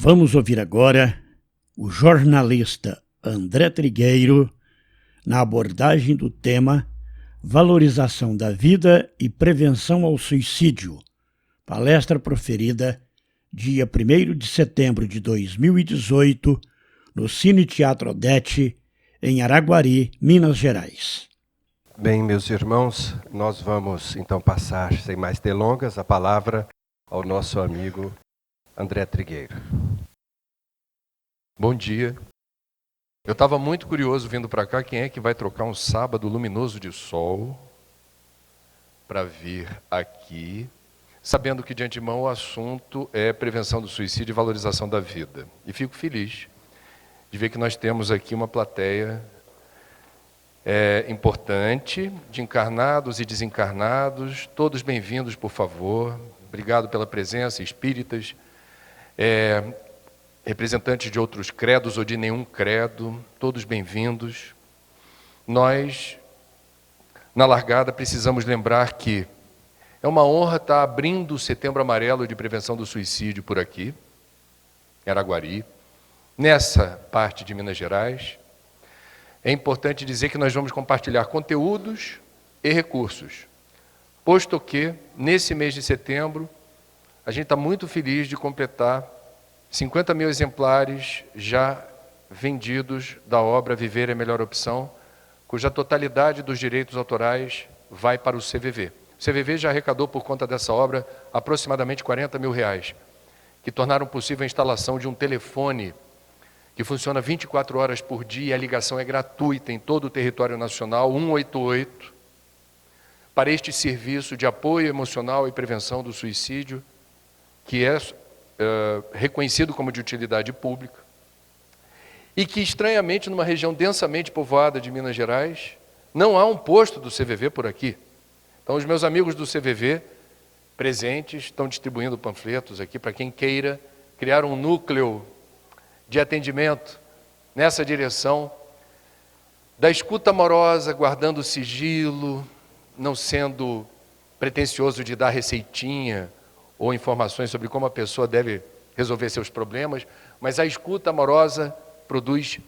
Vamos ouvir agora o jornalista André Trigueiro na abordagem do tema Valorização da Vida e Prevenção ao Suicídio, palestra proferida dia 1º de setembro de 2018 no Cine Teatro Odete, em Araguari, Minas Gerais. Bem, meus irmãos, nós vamos então passar, sem mais delongas, a palavra ao nosso amigo André Trigueiro. Bom dia. Eu estava muito curioso vindo para cá, quem é que vai trocar um sábado luminoso de sol para vir aqui, sabendo que de antemão o assunto é prevenção do suicídio e valorização da vida. E fico feliz de ver que nós temos aqui uma plateia importante, de encarnados e desencarnados, todos bem-vindos, por favor. Obrigado pela presença, espíritas, representantes de outros credos ou de nenhum credo, todos bem-vindos. Nós, na largada, precisamos lembrar que é uma honra estar abrindo o Setembro Amarelo de Prevenção do Suicídio por aqui, em Araguari, nessa parte de Minas Gerais. É importante dizer que nós vamos compartilhar conteúdos e recursos, posto que, nesse mês de setembro, a gente está muito feliz de completar 50 mil exemplares já vendidos da obra Viver é a Melhor Opção, cuja totalidade dos direitos autorais vai para o CVV. O CVV já arrecadou por conta dessa obra aproximadamente R$40 mil, que tornaram possível a instalação de um telefone que funciona 24 horas por dia e a ligação é gratuita em todo o território nacional, 188, para este serviço de apoio emocional e prevenção do suicídio, que é reconhecido como de utilidade pública, e que, estranhamente, numa região densamente povoada de Minas Gerais, não há um posto do CVV por aqui. Então, os meus amigos do CVV, presentes, estão distribuindo panfletos aqui para quem queira criar um núcleo de atendimento nessa direção, da escuta amorosa, guardando o sigilo, não sendo pretensioso de dar receitinha ou informações sobre como a pessoa deve resolver seus problemas, mas a escuta amorosa produz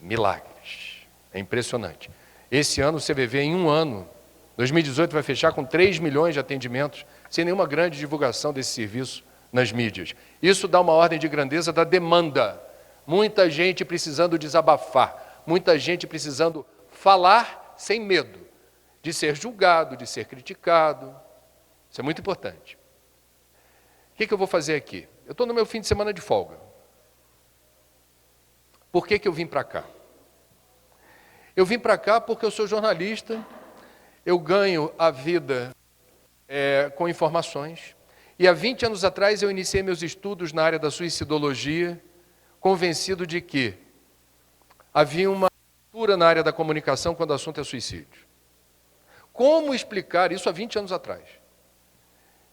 milagres. É impressionante. Esse ano o CVV, em um ano, 2018, vai fechar com 3 milhões de atendimentos, sem nenhuma grande divulgação desse serviço nas mídias. Isso dá uma ordem de grandeza da demanda. Muita gente precisando desabafar, muita gente precisando falar sem medo de ser julgado, de ser criticado. Isso é muito importante. O que eu vou fazer aqui? Eu estou no meu fim de semana de folga. Por que eu vim para cá? Eu vim para cá porque eu sou jornalista, eu ganho a vida com informações, e há 20 anos atrás eu iniciei meus estudos na área da suicidologia, convencido de que havia uma cultura na área da comunicação quando o assunto é suicídio. Como explicar isso há 20 anos atrás?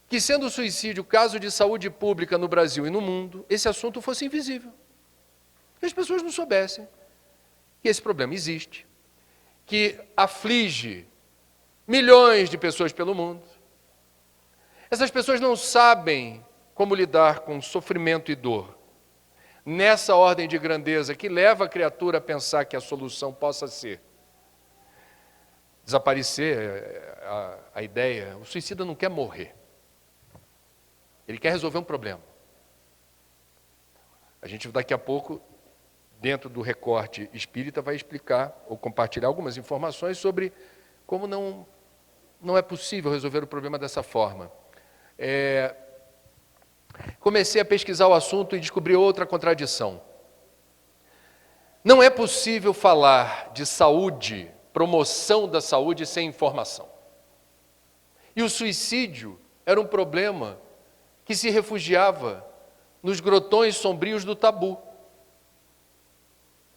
Que sendo o suicídio caso de saúde pública no Brasil e no mundo, esse assunto fosse invisível. Que as pessoas não soubessem que esse problema existe, que aflige milhões de pessoas pelo mundo. Essas pessoas não sabem como lidar com sofrimento e dor. Nessa ordem de grandeza que leva a criatura a pensar que a solução possa ser desaparecer a ideia, o suicida não quer morrer. Ele quer resolver um problema. A gente daqui a pouco, dentro do recorte espírita, vai explicar ou compartilhar algumas informações sobre como não é possível resolver o problema dessa forma. Comecei a pesquisar o assunto e descobri outra contradição. Não é possível falar de saúde, promoção da saúde, sem informação. E o suicídio era um problema que se refugiava nos grotões sombrios do tabu.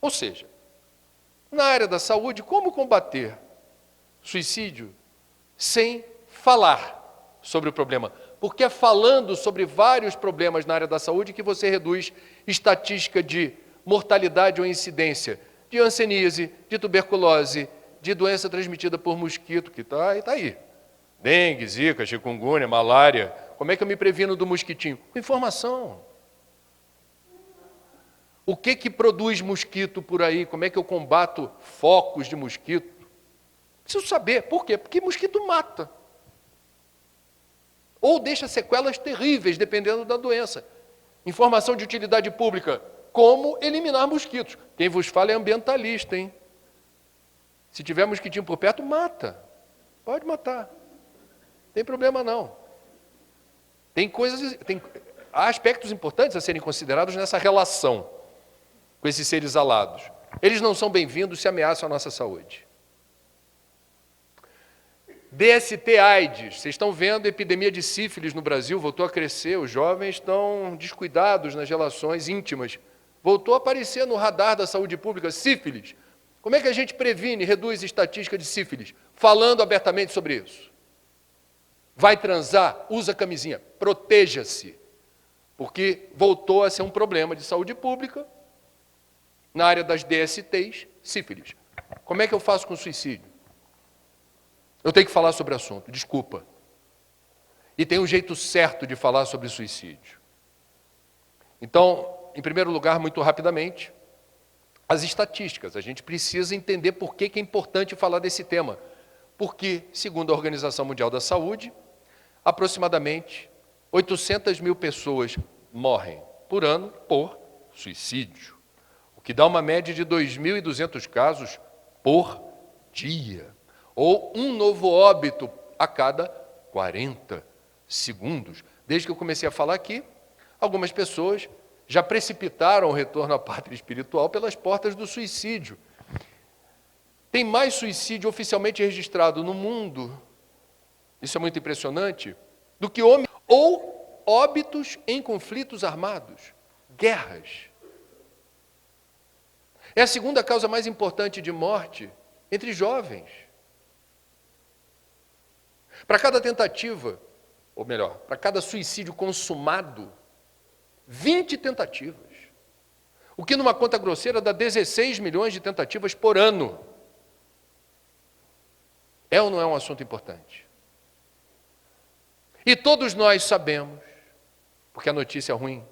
Ou seja, na área da saúde, como combater suicídio sem falar sobre o problema? Porque é falando sobre vários problemas na área da saúde que você reduz estatística de mortalidade ou incidência de hanseníase, de tuberculose, de doença transmitida por mosquito, que está aí. Dengue, zika, chikungunya, malária. Como é que eu me previno do mosquitinho? Com informação. O que produz mosquito por aí? Como é que eu combato focos de mosquito? Preciso saber. Por quê? Porque mosquito mata. Ou deixa sequelas terríveis, dependendo da doença. Informação de utilidade pública. Como eliminar mosquitos? Quem vos fala é ambientalista, hein? Se tiver mosquitinho por perto, mata. Pode matar. Não tem problema não. Há aspectos importantes a serem considerados nessa relação com esses seres alados. Eles não são bem-vindos se ameaçam a nossa saúde. DST AIDS, vocês estão vendo a epidemia de sífilis no Brasil, voltou a crescer, os jovens estão descuidados nas relações íntimas. Voltou a aparecer no radar da saúde pública, sífilis. Como é que a gente previne e reduz a estatística de sífilis? Falando abertamente sobre isso. Vai transar? Usa camisinha. Proteja-se. Porque voltou a ser um problema de saúde pública, na área das DSTs, sífilis. Como é que eu faço com suicídio? Eu tenho que falar sobre o assunto, desculpa. E tem um jeito certo de falar sobre suicídio. Então, em primeiro lugar, muito rapidamente, as estatísticas. A gente precisa entender por que é importante falar desse tema. Porque, segundo a Organização Mundial da Saúde, aproximadamente 800 mil pessoas morrem por ano por suicídio, o que dá uma média de 2.200 casos por dia, ou um novo óbito a cada 40 segundos. Desde que eu comecei a falar aqui, algumas pessoas já precipitaram o retorno à pátria espiritual pelas portas do suicídio. Tem mais suicídio oficialmente registrado no mundo, isso é muito impressionante, do que homens ou óbitos em conflitos armados, guerras. É a segunda causa mais importante de morte entre jovens. Para cada tentativa, ou melhor, para cada suicídio consumado, 20 tentativas. O que numa conta grosseira dá 16 milhões de tentativas por ano. É ou não é um assunto importante? E todos nós sabemos, porque a notícia ruim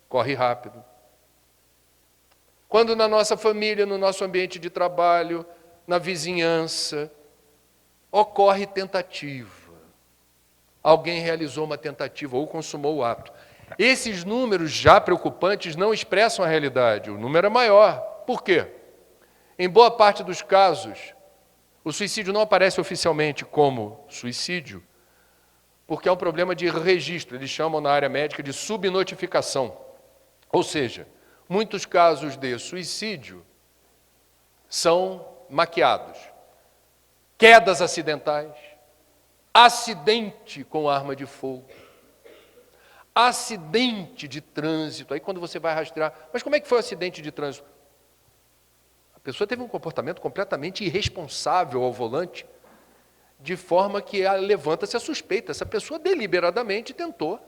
corre rápido, quando na nossa família, no nosso ambiente de trabalho, na vizinhança, ocorre tentativa. Alguém realizou uma tentativa ou consumou o ato. Esses números já preocupantes não expressam a realidade. O número é maior. Por quê? Em boa parte dos casos, o suicídio não aparece oficialmente como suicídio, porque é um problema de registro. Eles chamam na área médica de subnotificação. Ou seja, muitos casos de suicídio são maquiados. Quedas acidentais, acidente com arma de fogo, acidente de trânsito. Aí quando você vai rastrear, mas como é que foi o acidente de trânsito? A pessoa teve um comportamento completamente irresponsável ao volante, de forma que levanta-se a suspeita. Essa pessoa deliberadamente tentou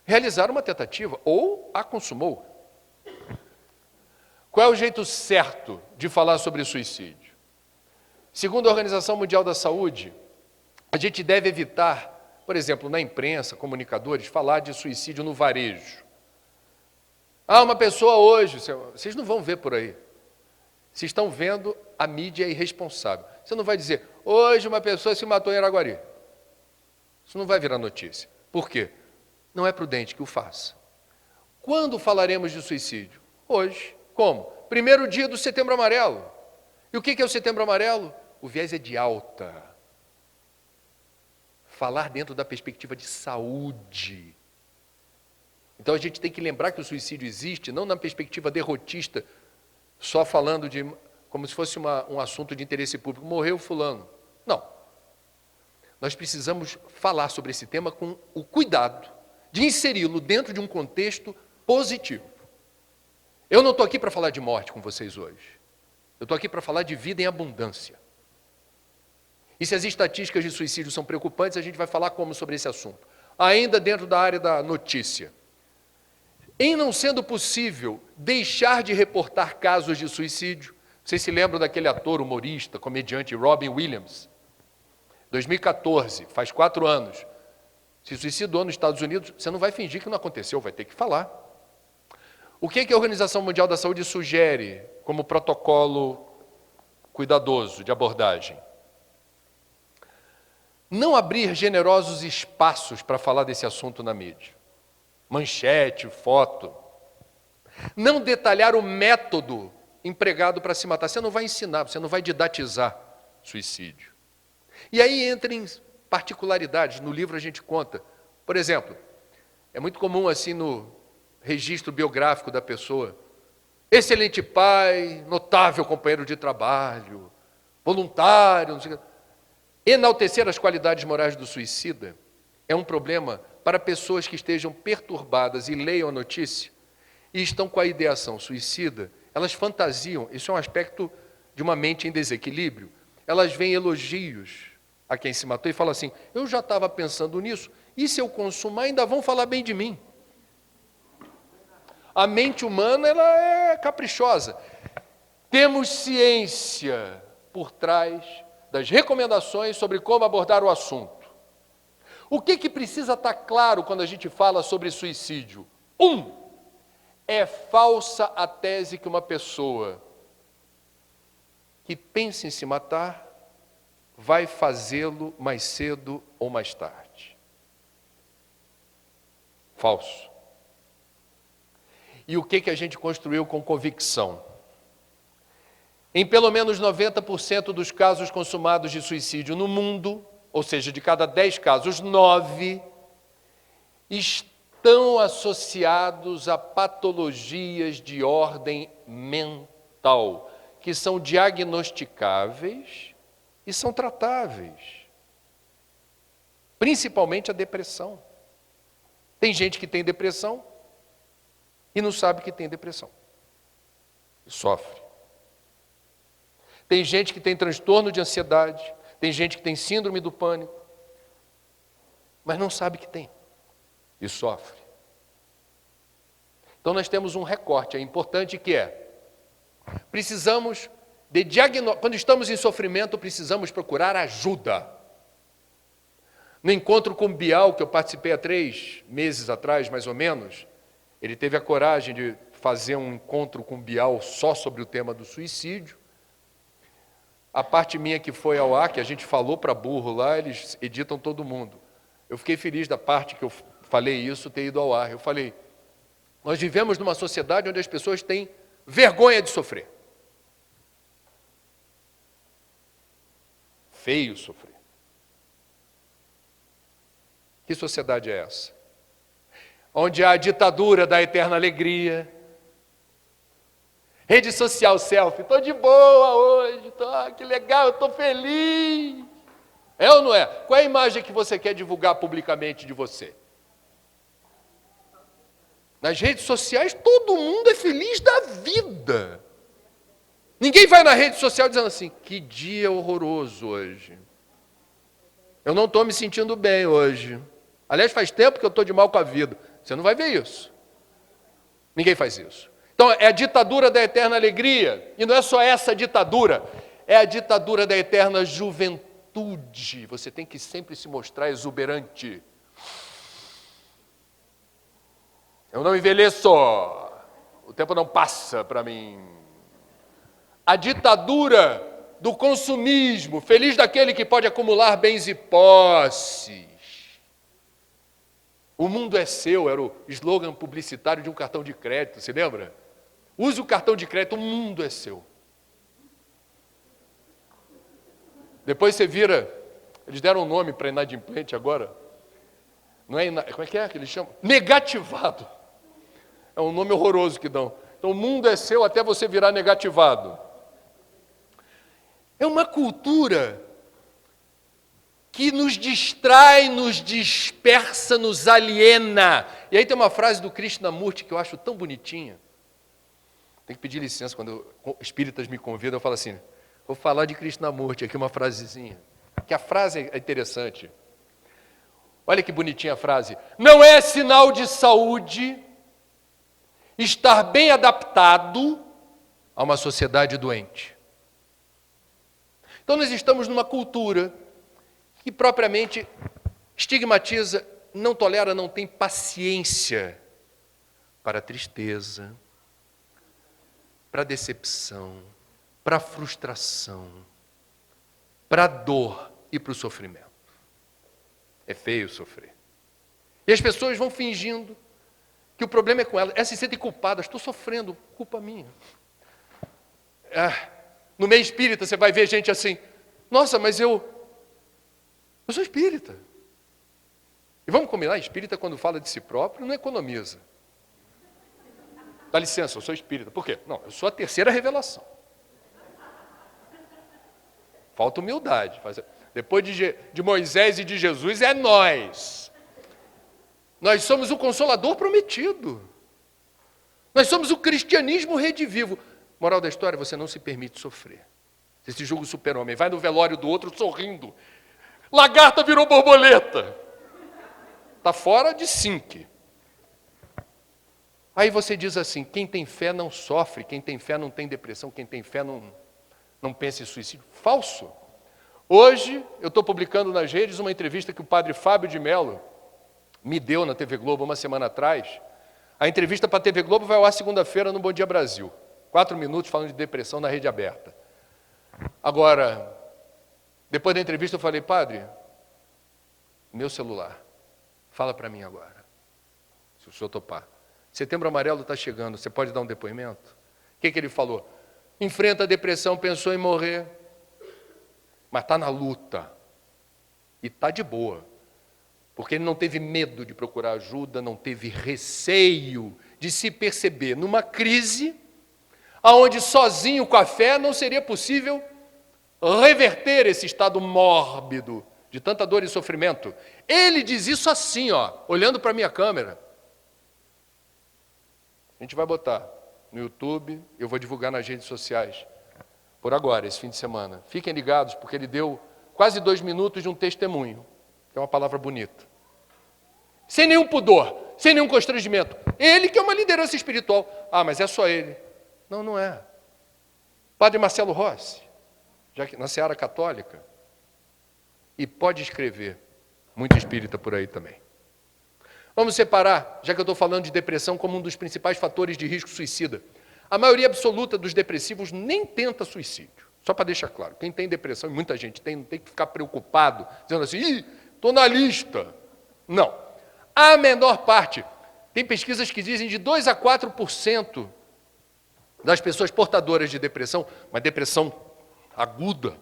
realizar uma tentativa, ou a consumou. Qual é o jeito certo de falar sobre suicídio? Segundo a Organização Mundial da Saúde, a gente deve evitar, por exemplo, na imprensa, comunicadores, falar de suicídio no varejo. Uma pessoa hoje, vocês não vão ver por aí. Vocês estão vendo a mídia irresponsável. Você não vai dizer, hoje uma pessoa se matou em Araguari. Isso não vai virar notícia. Por quê? Não é prudente que o faça. Quando falaremos de suicídio? Hoje. Como? Primeiro dia do Setembro Amarelo. E o que é o Setembro Amarelo? O viés é de alta. Falar dentro da perspectiva de saúde. Então a gente tem que lembrar que o suicídio existe, não na perspectiva derrotista, só falando de como se fosse um assunto de interesse público. Morreu fulano. Não. Nós precisamos falar sobre esse tema com o cuidado de inseri-lo dentro de um contexto positivo. Eu não estou aqui para falar de morte com vocês hoje. Eu estou aqui para falar de vida em abundância. E se as estatísticas de suicídio são preocupantes, a gente vai falar como sobre esse assunto. Ainda dentro da área da notícia. Em não sendo possível deixar de reportar casos de suicídio, vocês se lembram daquele ator, humorista, comediante Robin Williams? 2014, faz 4 anos. Se suicidou nos Estados Unidos, você não vai fingir que não aconteceu, vai ter que falar. O que a Organização Mundial da Saúde sugere como protocolo cuidadoso de abordagem? Não abrir generosos espaços para falar desse assunto na mídia. Manchete, foto. Não detalhar o método empregado para se matar. Você não vai ensinar, você não vai didatizar suicídio. E aí entra em particularidades. No livro a gente conta. Por exemplo, é muito comum assim no registro biográfico da pessoa: excelente pai, notável companheiro de trabalho, voluntário, não sei o que. Enaltecer as qualidades morais do suicida é um problema para pessoas que estejam perturbadas e leiam a notícia e estão com a ideação suicida. Elas fantasiam, isso é um aspecto de uma mente em desequilíbrio. Elas veem elogios a quem se matou e falam assim: eu já estava pensando nisso, e se eu consumar ainda vão falar bem de mim. A mente humana, ela é caprichosa. Temos ciência por trás das recomendações sobre como abordar o assunto. O que precisa estar claro quando a gente fala sobre suicídio? É falsa a tese que uma pessoa que pensa em se matar vai fazê-lo mais cedo ou mais tarde. Falso. E o que a gente construiu com convicção? Em pelo menos 90% dos casos consumados de suicídio no mundo, ou seja, de cada 10 casos, 9 estão associados a patologias de ordem mental, que são diagnosticáveis e são tratáveis. Principalmente a depressão. Tem gente que tem depressão e não sabe que tem depressão. E sofre. Tem gente que tem transtorno de ansiedade, tem gente que tem síndrome do pânico, mas não sabe que tem e sofre. Então nós temos um recorte importante que é: precisamos de diagnóstico. Quando estamos em sofrimento, precisamos procurar ajuda. No encontro com Bial, que eu participei há 3 meses atrás, mais ou menos, ele teve a coragem de fazer um encontro com Bial só sobre o tema do suicídio. A parte minha que foi ao ar, que a gente falou para burro lá, eles editam todo mundo. Eu fiquei feliz da parte que eu falei isso ter ido ao ar. Eu falei: nós vivemos numa sociedade onde as pessoas têm vergonha de sofrer. Feio sofrer. Que sociedade é essa? Onde há a ditadura da eterna alegria. Rede social selfie, estou de boa hoje, que legal, eu estou feliz. É ou não é? Qual é a imagem que você quer divulgar publicamente de você? Nas redes sociais, todo mundo é feliz da vida. Ninguém vai na rede social dizendo assim: que dia horroroso hoje. Eu não estou me sentindo bem hoje. Aliás, faz tempo que eu estou de mal com a vida. Você não vai ver isso. Ninguém faz isso. Então, é a ditadura da eterna alegria. E não é só essa ditadura, é a ditadura da eterna juventude. Você tem que sempre se mostrar exuberante. Eu não envelheço, o tempo não passa para mim. A ditadura do consumismo, feliz daquele que pode acumular bens e posses. O mundo é seu, era o slogan publicitário de um cartão de crédito, se lembra? Use o cartão de crédito, o mundo é seu. Depois você vira, eles deram um nome para inadimplente agora. Não é, como é que eles chamam? Negativado. É um nome horroroso que dão. Então o mundo é seu até você virar negativado. É uma cultura que nos distrai, nos dispersa, nos aliena. E aí tem uma frase do Krishnamurti que eu acho tão bonitinha. Tem que pedir licença quando espíritas me convidam, eu falo assim: vou falar de Krishnamurti aqui, uma frasezinha. Que a frase é interessante. Olha que bonitinha a frase. Não é sinal de saúde estar bem adaptado a uma sociedade doente. Então nós estamos numa cultura que propriamente estigmatiza, não tolera, não tem paciência para a tristeza, para a decepção, para a frustração, para a dor e para o sofrimento. É feio sofrer. E as pessoas vão fingindo que o problema é com elas. Elas se sentem culpadas. Estou sofrendo, culpa minha. No meio espírita você vai ver gente assim, nossa, mas eu sou espírita. E vamos combinar, espírita quando fala de si próprio não economiza. Dá licença, eu sou espírita. Por quê? Não, eu sou a terceira revelação. Falta humildade. Depois de Moisés e de Jesus é nós. Nós somos o Consolador prometido. Nós somos o cristianismo redivivo. Moral da história, você não se permite sofrer. Você se julga o super-homem. Vai no velório do outro sorrindo. Lagarta virou borboleta. Está fora de sync. Aí você diz assim, quem tem fé não sofre, quem tem fé não tem depressão, quem tem fé não pensa em suicídio. Falso. Hoje, eu estou publicando nas redes uma entrevista que o padre Fábio de Mello me deu na TV Globo uma semana atrás. A entrevista para a TV Globo vai ao ar segunda-feira no Bom Dia Brasil. 4 minutos falando de depressão na rede aberta. Agora, depois da entrevista eu falei, padre, meu celular, fala para mim agora, se o senhor topar. Setembro Amarelo está chegando, você pode dar um depoimento? O que ele falou? Enfrenta a depressão, pensou em morrer, mas está na luta. E está de boa. Porque ele não teve medo de procurar ajuda, não teve receio de se perceber numa crise onde sozinho com a fé não seria possível reverter esse estado mórbido de tanta dor e sofrimento. Ele diz isso assim, olhando para a minha câmera. A gente vai botar no YouTube, eu vou divulgar nas redes sociais, por agora, esse fim de semana. Fiquem ligados, porque ele deu quase 2 minutos de um testemunho, que é uma palavra bonita. Sem nenhum pudor, sem nenhum constrangimento. Ele que é uma liderança espiritual. Mas é só ele. Não, não é. Padre Marcelo Rossi, já que na Seara Católica, e pode escrever, muito espírita por aí também. Vamos separar, já que eu estou falando de depressão como um dos principais fatores de risco suicida. A maioria absoluta dos depressivos nem tenta suicídio. Só para deixar claro, quem tem depressão, e muita gente tem, não tem que ficar preocupado, dizendo assim, estou na lista. Não. A menor parte, tem pesquisas que dizem de 2 a 4% das pessoas portadoras de depressão, mas depressão aguda,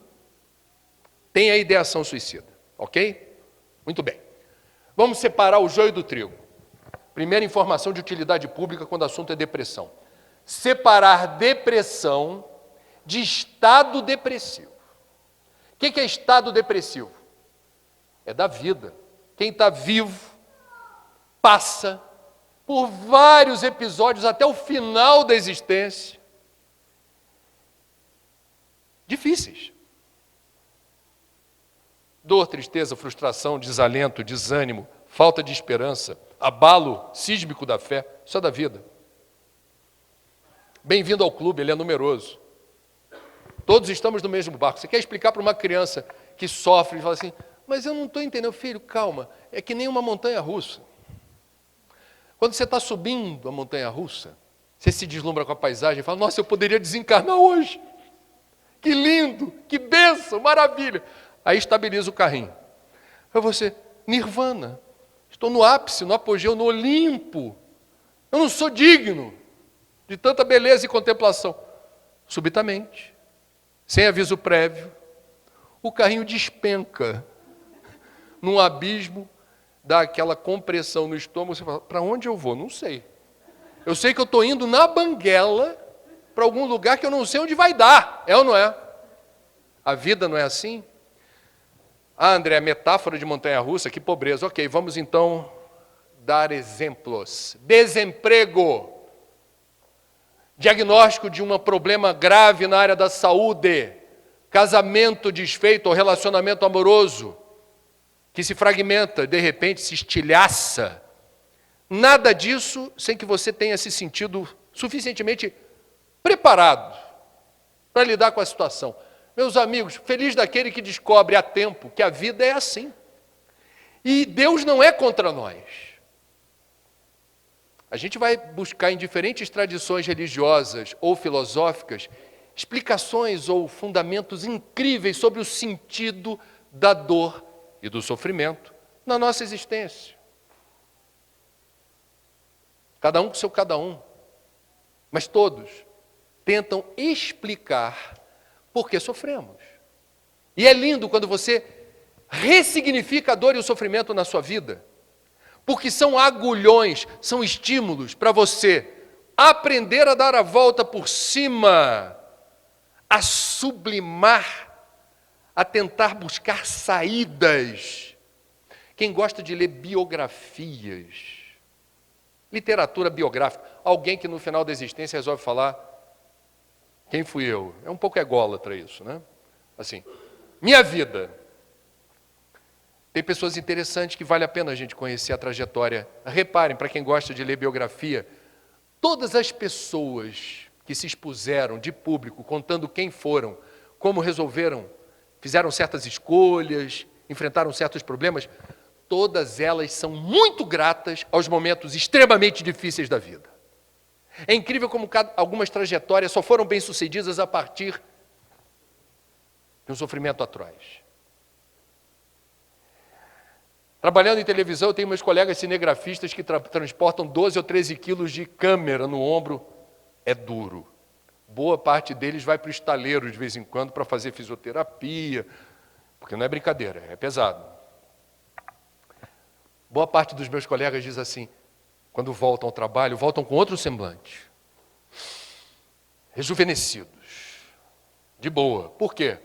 tem a ideação suicida, ok? Muito bem. Vamos separar o joio do trigo. Primeira informação de utilidade pública quando o assunto é depressão. Separar depressão de estado depressivo. O que é estado depressivo? É da vida. Quem está vivo passa por vários episódios até o final da existência difíceis. Dor, tristeza, frustração, desalento, desânimo, falta de esperança, abalo sísmico da fé, isso é da vida. Bem-vindo ao clube, ele é numeroso. Todos estamos no mesmo barco. Você quer explicar para uma criança que sofre e fala assim, mas eu não estou entendendo, filho, calma, é que nem uma montanha-russa. Quando você está subindo a montanha-russa, você se deslumbra com a paisagem e fala, nossa, eu poderia desencarnar hoje. Que lindo, que bênção, maravilha. Aí estabiliza o carrinho. Aí você, nirvana, estou no ápice, no apogeu, no Olimpo. Eu não sou digno de tanta beleza e contemplação. Subitamente, sem aviso prévio, o carrinho despenca num abismo, dá aquela compressão no estômago, você fala, para onde eu vou? Não sei. Eu sei que eu estou indo na banguela para algum lugar que eu não sei onde vai dar. É ou não é? A vida não é assim? André, metáfora de montanha-russa, que pobreza. Ok, vamos então dar exemplos. Desemprego. Diagnóstico de um problema grave na área da saúde. Casamento desfeito ou relacionamento amoroso que se fragmenta, de repente se estilhaça. Nada disso sem que você tenha se sentido suficientemente preparado para lidar com a situação. Meus amigos, feliz daquele que descobre a tempo que a vida é assim. E Deus não é contra nós. A gente vai buscar em diferentes tradições religiosas ou filosóficas explicações ou fundamentos incríveis sobre o sentido da dor e do sofrimento na nossa existência. Cada um com seu cada um. Mas todos tentam explicar por que sofremos. E é lindo quando você ressignifica a dor e o sofrimento na sua vida. Porque são agulhões, são estímulos para você aprender a dar a volta por cima, a sublimar, a tentar buscar saídas. Quem gosta de ler biografias, literatura biográfica, alguém que no final da existência resolve falar, quem fui eu? É um pouco ególatra isso, né? Assim, minha vida. Tem pessoas interessantes que vale a pena a gente conhecer a trajetória. Reparem, para quem gosta de ler biografia, todas as pessoas que se expuseram de público, contando quem foram, como resolveram, fizeram certas escolhas, enfrentaram certos problemas, todas elas são muito gratas aos momentos extremamente difíceis da vida. É incrível como algumas trajetórias só foram bem-sucedidas a partir de um sofrimento atroz. Trabalhando em televisão, eu tenho meus colegas cinegrafistas que transportam 12 ou 13 quilos de câmera no ombro. É duro. Boa parte deles vai para o estaleiro de vez em quando para fazer fisioterapia, porque não é brincadeira, é pesado. Boa parte dos meus colegas diz assim, quando voltam ao trabalho, voltam com outro semblante. Rejuvenescidos. De boa. Por quê?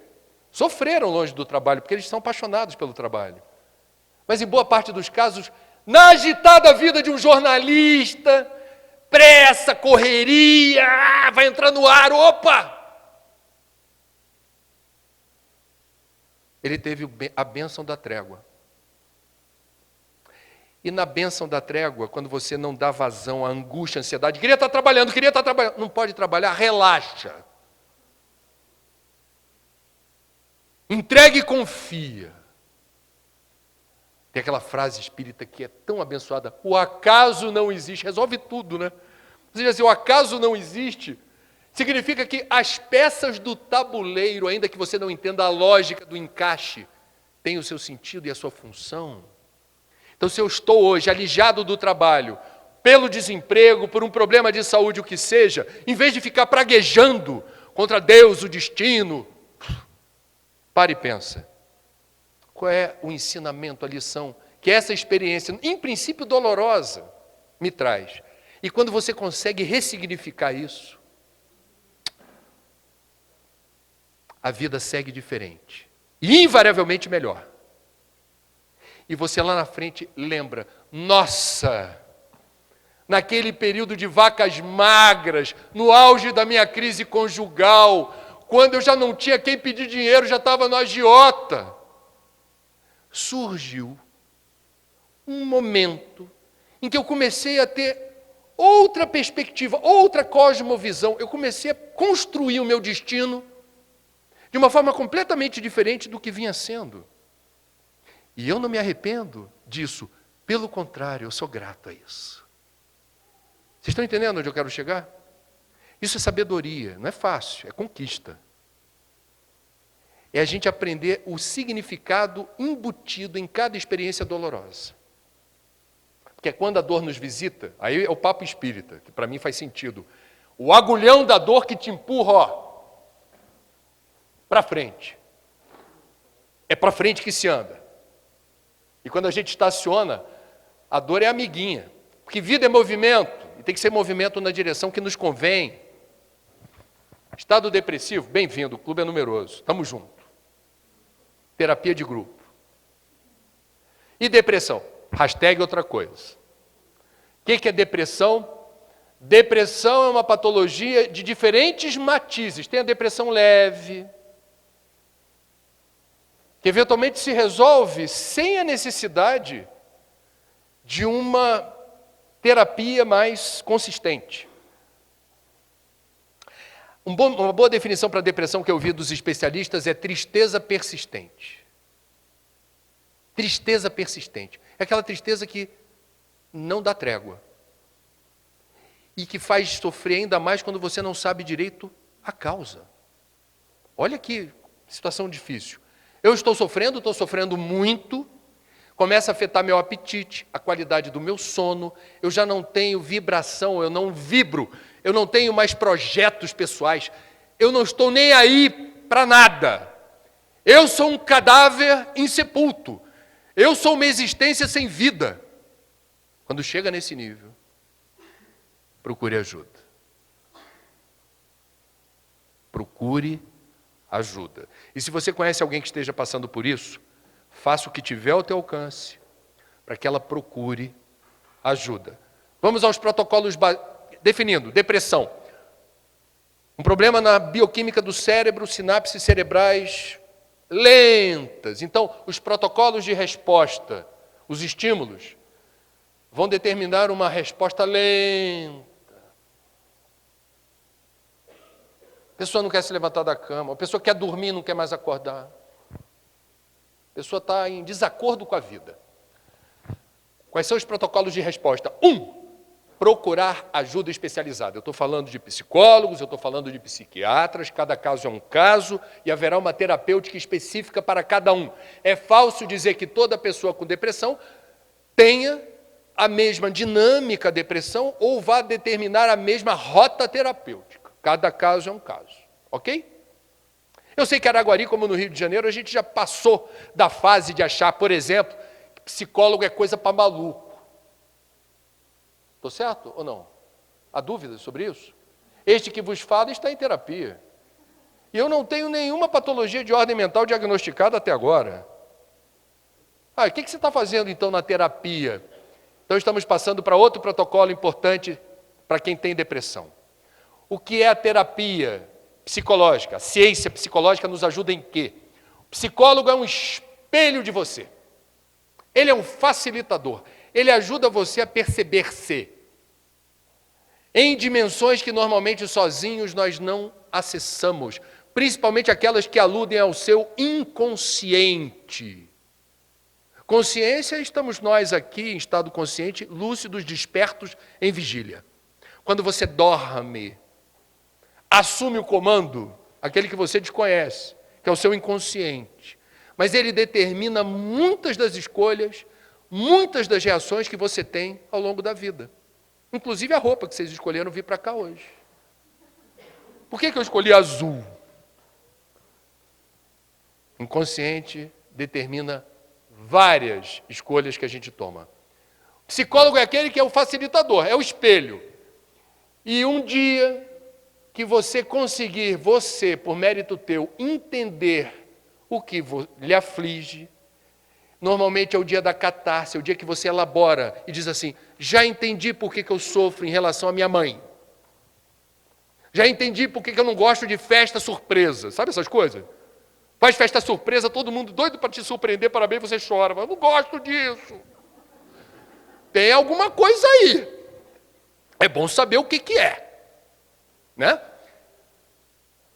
Sofreram longe do trabalho, porque eles são apaixonados pelo trabalho. Mas em boa parte dos casos, na agitada vida de um jornalista, pressa, correria, vai entrar no ar, opa! Ele teve a bênção da trégua. E na bênção da trégua, quando você não dá vazão à angústia, à ansiedade, queria estar trabalhando, não pode trabalhar, relaxa. Entregue e confia. Tem aquela frase espírita que é tão abençoada, o acaso não existe, resolve tudo, né? Ou seja, assim, o acaso não existe, significa que as peças do tabuleiro, ainda que você não entenda a lógica do encaixe, têm o seu sentido e a sua função. Então, se eu estou hoje alijado do trabalho, pelo desemprego, por um problema de saúde, o que seja, em vez de ficar praguejando contra Deus, o destino, pare e pensa. Qual é o ensinamento, a lição que essa experiência, em princípio dolorosa, me traz? E quando você consegue ressignificar isso, a vida segue diferente. E invariavelmente melhor. E você lá na frente lembra, nossa, naquele período de vacas magras, no auge da minha crise conjugal, quando eu já não tinha quem pedir dinheiro, já estava no agiota, surgiu um momento em que eu comecei a ter outra perspectiva, outra cosmovisão. Eu comecei a construir o meu destino de uma forma completamente diferente do que vinha sendo. E eu não me arrependo disso. Pelo contrário, eu sou grato a isso. Vocês estão entendendo onde eu quero chegar? Isso é sabedoria, não é fácil, é conquista. É a gente aprender o significado embutido em cada experiência dolorosa. Porque é quando a dor nos visita, aí é o papo espírita, que para mim faz sentido. O agulhão da dor que te empurra, para frente. É para frente que se anda. E quando a gente estaciona, a dor é amiguinha. Porque vida é movimento, e tem que ser movimento na direção que nos convém. Estado depressivo, bem-vindo, o clube é numeroso, estamos juntos. Terapia de grupo. E depressão? Hashtag outra coisa. O que é depressão? Depressão é uma patologia de diferentes matizes. Tem a depressão leve, que eventualmente se resolve sem a necessidade de uma terapia mais consistente. Uma boa definição para a depressão que eu ouvi dos especialistas é tristeza persistente. Tristeza persistente. É aquela tristeza que não dá trégua. e que faz sofrer ainda mais quando você não sabe direito a causa. Olha que situação difícil. Eu estou sofrendo muito, começa a afetar meu apetite, a qualidade do meu sono, eu já não tenho vibração, eu não vibro, eu não tenho mais projetos pessoais, eu não estou nem aí para nada. Eu sou um cadáver insepulto, eu sou uma existência sem vida. Quando chega nesse nível, procure ajuda. Procure ajuda. E se você conhece alguém que esteja passando por isso, faça o que tiver ao teu alcance para que ela procure ajuda. Vamos aos protocolos definindo. Depressão. Um problema na bioquímica do cérebro, sinapses cerebrais lentas. Então, os protocolos de resposta, os estímulos, vão determinar uma resposta lenta. A pessoa não quer se levantar da cama, a pessoa quer dormir, não quer mais acordar. A pessoa está em desacordo com a vida. Quais são os protocolos de resposta? 1. Procurar ajuda especializada. Eu estou falando de psicólogos, eu estou falando de psiquiatras, cada caso é um caso e haverá uma terapêutica específica para cada um. É falso dizer que toda pessoa com depressão tenha a mesma dinâmica depressão ou vá determinar a mesma rota terapêutica. Cada caso é um caso, ok? Eu sei que Araguari, como no Rio de Janeiro, a gente já passou da fase de achar, por exemplo, que psicólogo é coisa para maluco. Estou certo ou não? Há dúvidas sobre isso? Este que vos fala está em terapia. E eu não tenho nenhuma patologia de ordem mental diagnosticada até agora. O que você está fazendo então na terapia? Então estamos passando para outro protocolo importante para quem tem depressão. O que é a terapia psicológica? A ciência psicológica nos ajuda em quê? O psicólogo é um espelho de você. Ele é um facilitador. Ele ajuda você a perceber-se em dimensões que normalmente sozinhos nós não acessamos, principalmente aquelas que aludem ao seu inconsciente. Consciência, estamos nós aqui em estado consciente, lúcidos, despertos, em vigília. Quando você dorme, assume o comando, aquele que você desconhece, que é o seu inconsciente. Mas ele determina muitas das escolhas, muitas das reações que você tem ao longo da vida. Inclusive a roupa que vocês escolheram vir para cá hoje. Por que eu escolhi azul? Inconsciente determina várias escolhas que a gente toma. O psicólogo é aquele que é o facilitador, é o espelho. E um dia que você conseguir, por mérito teu, entender o que lhe aflige, normalmente é o dia da catarse, é o dia que você elabora e diz assim, já entendi por que eu sofro em relação à minha mãe. Já entendi por que eu não gosto de festa surpresa. Sabe essas coisas? Faz festa surpresa, todo mundo doido para te surpreender, parabéns, você chora. Mas eu não gosto disso. Tem alguma coisa aí. É bom saber o que é. Né?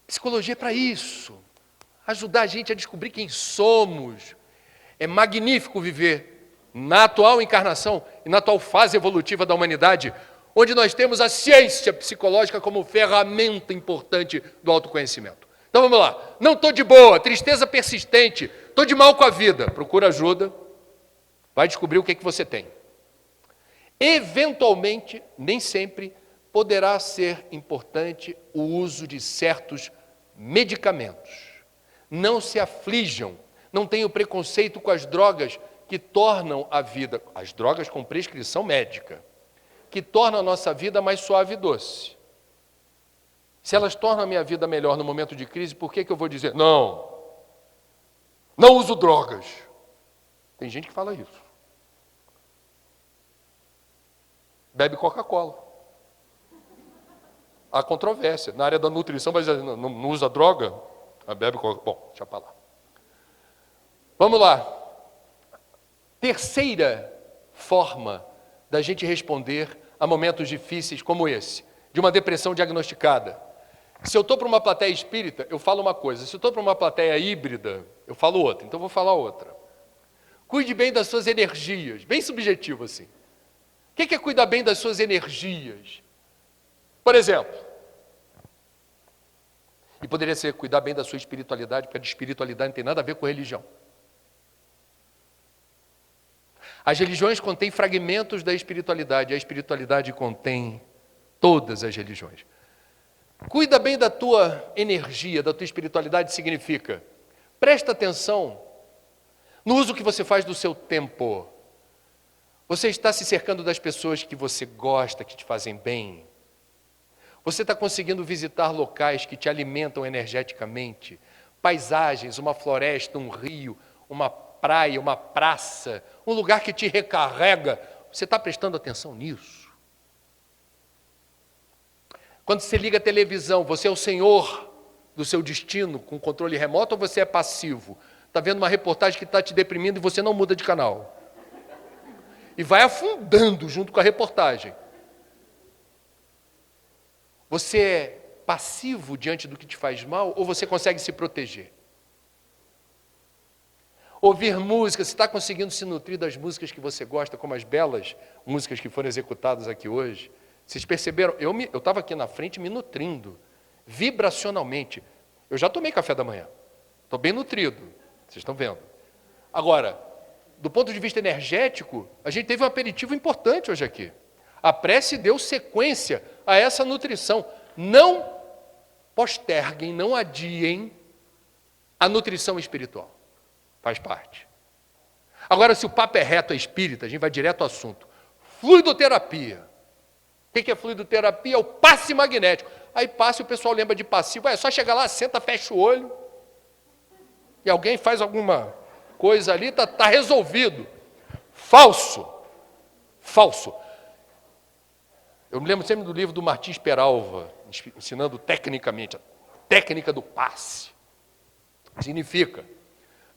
Psicologia é para isso. Ajudar a gente a descobrir quem somos. É magnífico viver na atual encarnação e na atual fase evolutiva da humanidade, onde nós temos a ciência psicológica como ferramenta importante do autoconhecimento. Então vamos lá. Não estou de boa, tristeza persistente, estou de mal com a vida. Procura ajuda, vai descobrir o que você tem. Eventualmente, nem sempre, poderá ser importante o uso de certos medicamentos. Não se aflijam, não tenham preconceito com as drogas que tornam a vida, as drogas com prescrição médica, que tornam a nossa vida mais suave e doce. Se elas tornam a minha vida melhor no momento de crise, por que eu vou dizer, não uso drogas? Tem gente que fala isso. Bebe Coca-Cola. Há controvérsia. Na área da nutrição, vai dizer, não usa droga? Bebe Coca-Cola. Bom, deixa para lá. Vamos lá. Terceira forma da gente responder a momentos difíceis como esse, de uma depressão diagnosticada. Se eu estou para uma plateia espírita, eu falo uma coisa. Se eu estou para uma plateia híbrida, eu falo outra. Então, eu vou falar outra. Cuide bem das suas energias. Bem subjetivo assim. O que é cuidar bem das suas energias? Por exemplo, e poderia ser cuidar bem da sua espiritualidade, porque a espiritualidade não tem nada a ver com religião. As religiões contêm fragmentos da espiritualidade, a espiritualidade contém todas as religiões. Cuida bem da tua energia, da tua espiritualidade, significa, presta atenção no uso que você faz do seu tempo. Você está se cercando das pessoas que você gosta, que te fazem bem. Você está conseguindo visitar locais que te alimentam energeticamente, paisagens, uma floresta, um rio, uma praia, uma praça, um lugar que te recarrega. Você está prestando atenção nisso? Quando você liga a televisão, você é o senhor do seu destino com controle remoto ou você é passivo? Está vendo uma reportagem que está te deprimindo e você não muda de canal. E vai afundando junto com a reportagem. Você é passivo diante do que te faz mal ou você consegue se proteger? Ouvir música, você está conseguindo se nutrir das músicas que você gosta, como as belas músicas que foram executadas aqui hoje? Vocês perceberam? Eu estava aqui na frente me nutrindo, vibracionalmente. Eu já tomei café da manhã, estou bem nutrido, vocês estão vendo. Agora, do ponto de vista energético, a gente teve um aperitivo importante hoje aqui. A prece deu sequência a essa nutrição. Não posterguem, não adiem a nutrição espiritual. Faz parte. Agora, se o papo é reto, é espírita, a gente vai direto ao assunto. Fluidoterapia. O que é fluidoterapia? É o passe magnético. Aí passe, o pessoal lembra de passivo. É só chegar lá, senta, fecha o olho. E alguém faz alguma coisa ali, está resolvido. Falso. Falso. Eu me lembro sempre do livro do Martins Peralva, ensinando tecnicamente, a técnica do passe. Significa,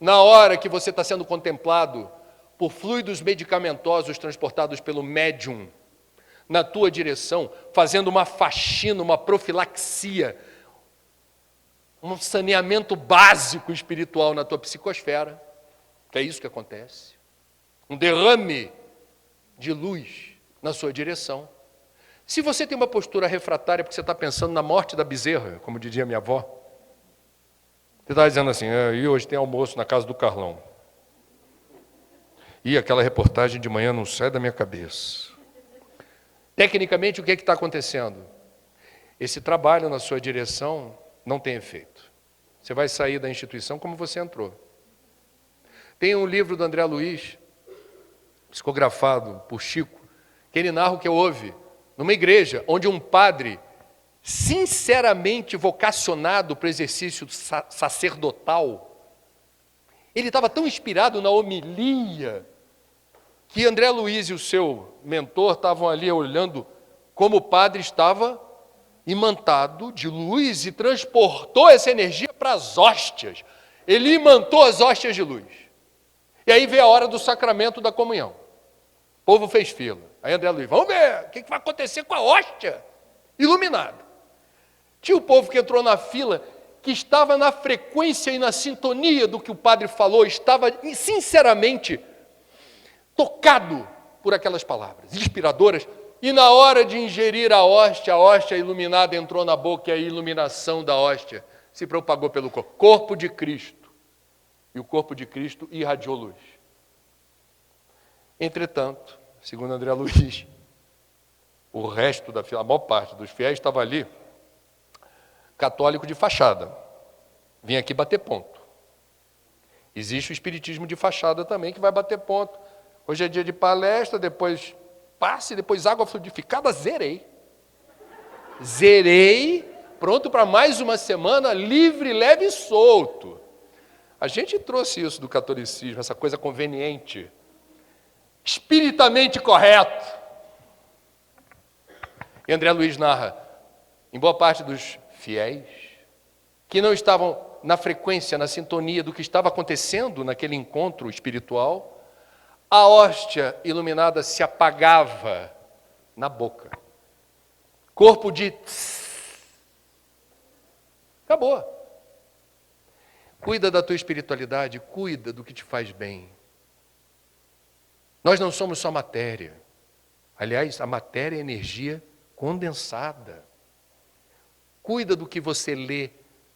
na hora que você está sendo contemplado por fluidos medicamentosos transportados pelo médium na tua direção, fazendo uma faxina, uma profilaxia, um saneamento básico espiritual na tua psicosfera, que é isso que acontece, um derrame de luz na sua direção. Se você tem uma postura refratária porque você está pensando na morte da bezerra, como dizia minha avó, você está dizendo assim, e hoje tem almoço na casa do Carlão. E aquela reportagem de manhã não sai da minha cabeça. Tecnicamente, o que está acontecendo? Esse trabalho na sua direção não tem efeito. Você vai sair da instituição como você entrou. Tem um livro do André Luiz, psicografado por Chico, que ele narra o que houve numa igreja onde um padre, sinceramente vocacionado para o exercício sacerdotal, ele estava tão inspirado na homilia que André Luiz e o seu mentor estavam ali olhando como o padre estava imantado de luz e transportou essa energia para as hóstias. Ele imantou as hóstias de luz. E aí veio a hora do sacramento da comunhão. O povo fez fila. Aí André Luiz, vamos ver o que vai acontecer com a hóstia iluminada. Tinha o povo que entrou na fila, que estava na frequência e na sintonia do que o padre falou, estava sinceramente tocado por aquelas palavras inspiradoras, e na hora de ingerir a hóstia iluminada entrou na boca e a iluminação da hóstia se propagou pelo corpo de Cristo. E o corpo de Cristo irradiou luz. Entretanto, segundo André Luiz, o resto da fila, a maior parte dos fiéis estava ali, católico de fachada. Vim aqui bater ponto. Existe o espiritismo de fachada também, que vai bater ponto. Hoje é dia de palestra, depois passe, depois água fluidificada, zerei. Zerei, pronto para mais uma semana, livre, leve e solto. A gente trouxe isso do catolicismo, essa coisa conveniente, espiritamente correto. E André Luiz narra, em boa parte dos fiéis, que não estavam na frequência, na sintonia do que estava acontecendo naquele encontro espiritual, a hóstia iluminada se apagava na boca. Corpo de... Acabou. Cuida da tua espiritualidade, cuida do que te faz bem. Nós não somos só matéria. Aliás, a matéria é energia condensada. Cuida do que você lê,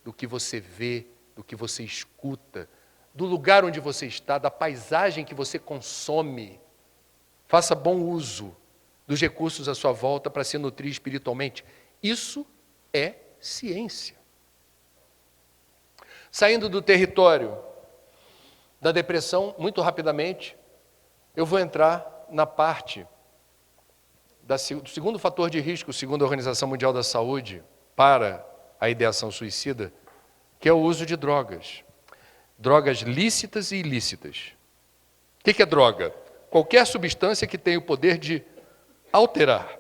do que você vê, do que você escuta, do lugar onde você está, da paisagem que você consome. Faça bom uso dos recursos à sua volta para se nutrir espiritualmente. Isso é ciência. Saindo do território da depressão, muito rapidamente, eu vou entrar na parte do segundo fator de risco, segundo a Organização Mundial da Saúde, para a ideação suicida, que é o uso de drogas. Drogas lícitas e ilícitas. O que é droga? Qualquer substância que tenha o poder de alterar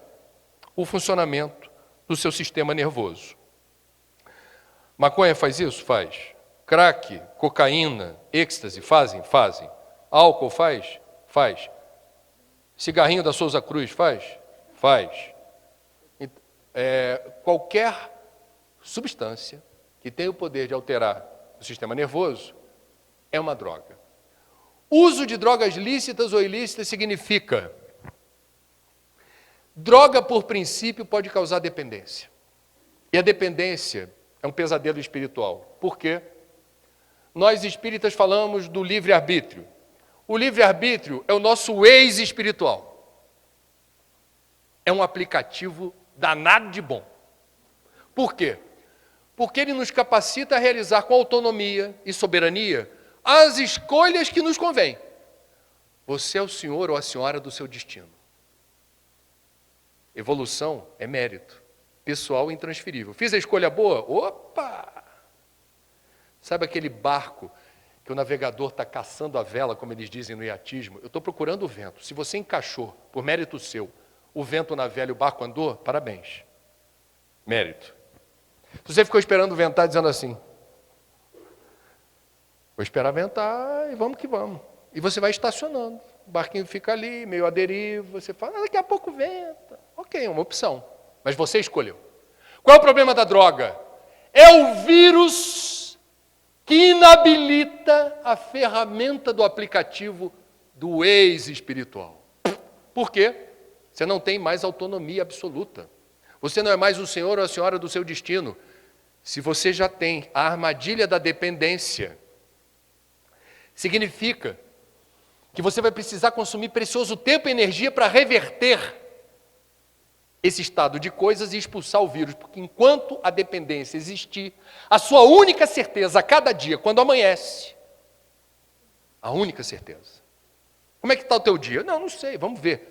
o funcionamento do seu sistema nervoso. Maconha faz isso? Faz. Crack, cocaína, êxtase, fazem? Fazem. Álcool faz? Faz. Cigarrinho da Souza Cruz faz? Faz. Qualquer substância que tenha o poder de alterar o sistema nervoso é uma droga. Uso de drogas lícitas ou ilícitas significa: droga, por princípio, pode causar dependência. E a dependência é um pesadelo espiritual. Por quê? Nós espíritas falamos do livre-arbítrio. O livre-arbítrio é o nosso ex-espiritual. É um aplicativo danado de bom. Por quê? Porque ele nos capacita a realizar com autonomia e soberania as escolhas que nos convêm. Você é o senhor ou a senhora do seu destino. Evolução é mérito, pessoal e intransferível. Fiz a escolha boa? Opa! Sabe aquele barco que o navegador está caçando a vela, como eles dizem no iatismo? Eu estou procurando o vento. Se você encaixou, por mérito seu, o vento na vela e o barco andou, parabéns. Mérito. Se você ficou esperando ventar, dizendo assim: vou esperar ventar e vamos que vamos. E você vai estacionando. O barquinho fica ali, meio à deriva. Você fala: daqui a pouco venta. Ok, é uma opção. Mas você escolheu. Qual é o problema da droga? É o vírus que inabilita a ferramenta do aplicativo do ex-espiritual. Por quê? Você não tem mais autonomia absoluta. Você não é mais o senhor ou a senhora do seu destino. Se você já tem a armadilha da dependência, significa que você vai precisar consumir precioso tempo e energia para reverter esse estado de coisas e expulsar o vírus. Porque enquanto a dependência existir, a sua única certeza a cada dia, quando amanhece, a única certeza. Como é que está o teu dia? Não sei, vamos ver.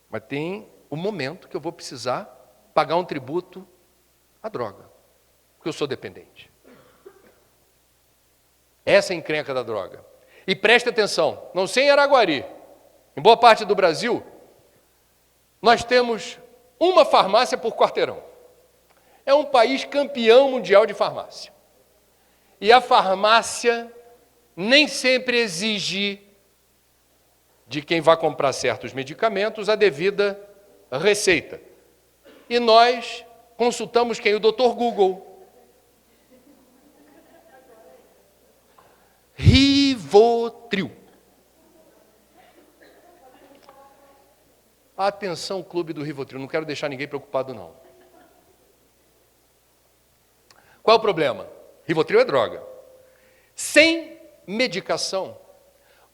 Mas tem um momento que eu vou precisar pagar um tributo à droga, porque eu sou dependente. Essa é a encrenca da droga. E preste atenção, não sei em Araguari, em boa parte do Brasil, nós temos uma farmácia por quarteirão. É um país campeão mundial de farmácia. E a farmácia nem sempre exige de quem vai comprar certos medicamentos a devida receita. E nós consultamos quem? O Dr. Google. Rivotril. Atenção, clube do Rivotril. Não quero deixar ninguém preocupado, não. Qual é o problema? Rivotril é droga. Sem medicação,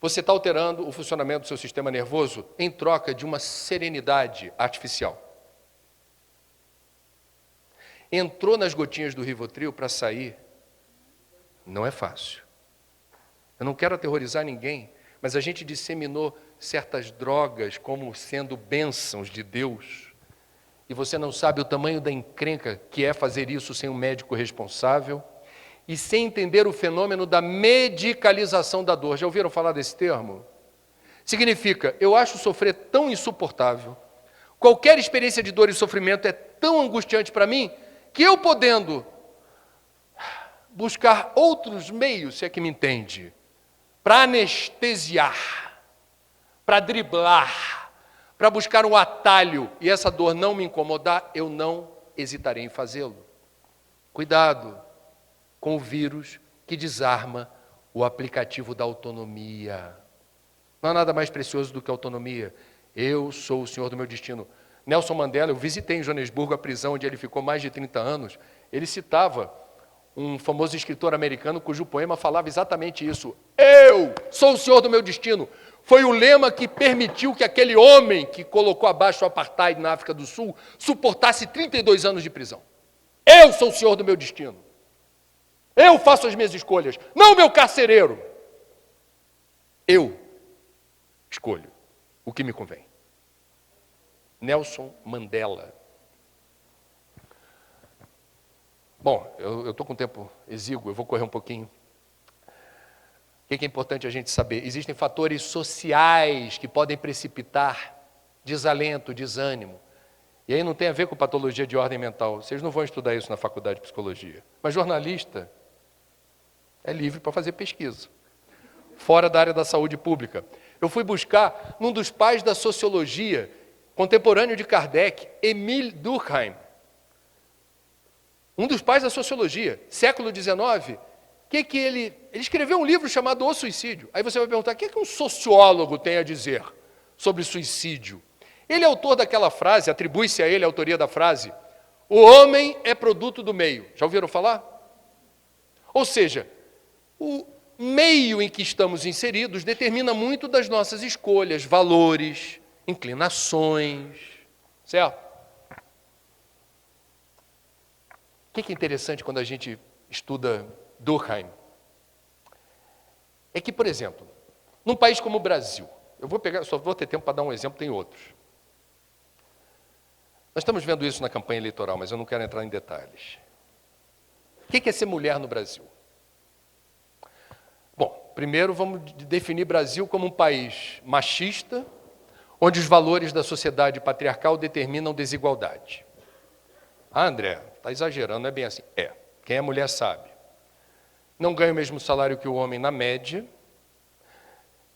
você está alterando o funcionamento do seu sistema nervoso em troca de uma serenidade artificial. Entrou nas gotinhas do Rivotril para sair, não é fácil. Eu não quero aterrorizar ninguém, mas a gente disseminou certas drogas como sendo bênçãos de Deus, e você não sabe o tamanho da encrenca que é fazer isso sem um médico responsável e sem entender o fenômeno da medicalização da dor. Já ouviram falar desse termo? Significa, eu acho sofrer tão insuportável, qualquer experiência de dor e sofrimento é tão angustiante para mim, que eu podendo buscar outros meios, se é que me entende, para anestesiar, para driblar, para buscar um atalho e essa dor não me incomodar, eu não hesitarei em fazê-lo. Cuidado com o vírus que desarma o aplicativo da autonomia. Não há nada mais precioso do que a autonomia. Eu sou o senhor do meu destino. Nelson Mandela, eu visitei em Joanesburgo a prisão onde ele ficou mais de 30 anos, ele citava um famoso escritor americano cujo poema falava exatamente isso. Eu sou o senhor do meu destino. Foi o lema que permitiu que aquele homem que colocou abaixo o apartheid na África do Sul suportasse 32 anos de prisão. Eu sou o senhor do meu destino. Eu faço as minhas escolhas, não o meu carcereiro. Eu escolho o que me convém. Nelson Mandela. Bom, eu estou com tempo exíguo, eu vou correr um pouquinho. O que é importante a gente saber? Existem fatores sociais que podem precipitar desalento, desânimo. E aí não tem a ver com patologia de ordem mental. Vocês não vão estudar isso na faculdade de psicologia. Mas jornalista é livre para fazer pesquisa, fora da área da saúde pública. Eu fui buscar num dos pais da sociologia, contemporâneo de Kardec, Émile Durkheim. Um dos pais da sociologia, século XIX, ele escreveu um livro chamado O Suicídio. Aí você vai perguntar, o que um sociólogo tem a dizer sobre suicídio? Ele é autor daquela frase, atribui-se a ele a autoria da frase, o homem é produto do meio. Já ouviram falar? Ou seja, o meio em que estamos inseridos determina muito das nossas escolhas, valores, inclinações, certo? O que é interessante quando a gente estuda Durkheim? É que, por exemplo, num país como o Brasil, só vou ter tempo para dar um exemplo, tem outros. Nós estamos vendo isso na campanha eleitoral, mas eu não quero entrar em detalhes. O que é ser mulher no Brasil? Bom, primeiro vamos definir Brasil como um país machista, onde os valores da sociedade patriarcal determinam desigualdade. Ah, André, está exagerando, não é bem assim. É, quem é mulher sabe. Não ganha o mesmo salário que o homem na média,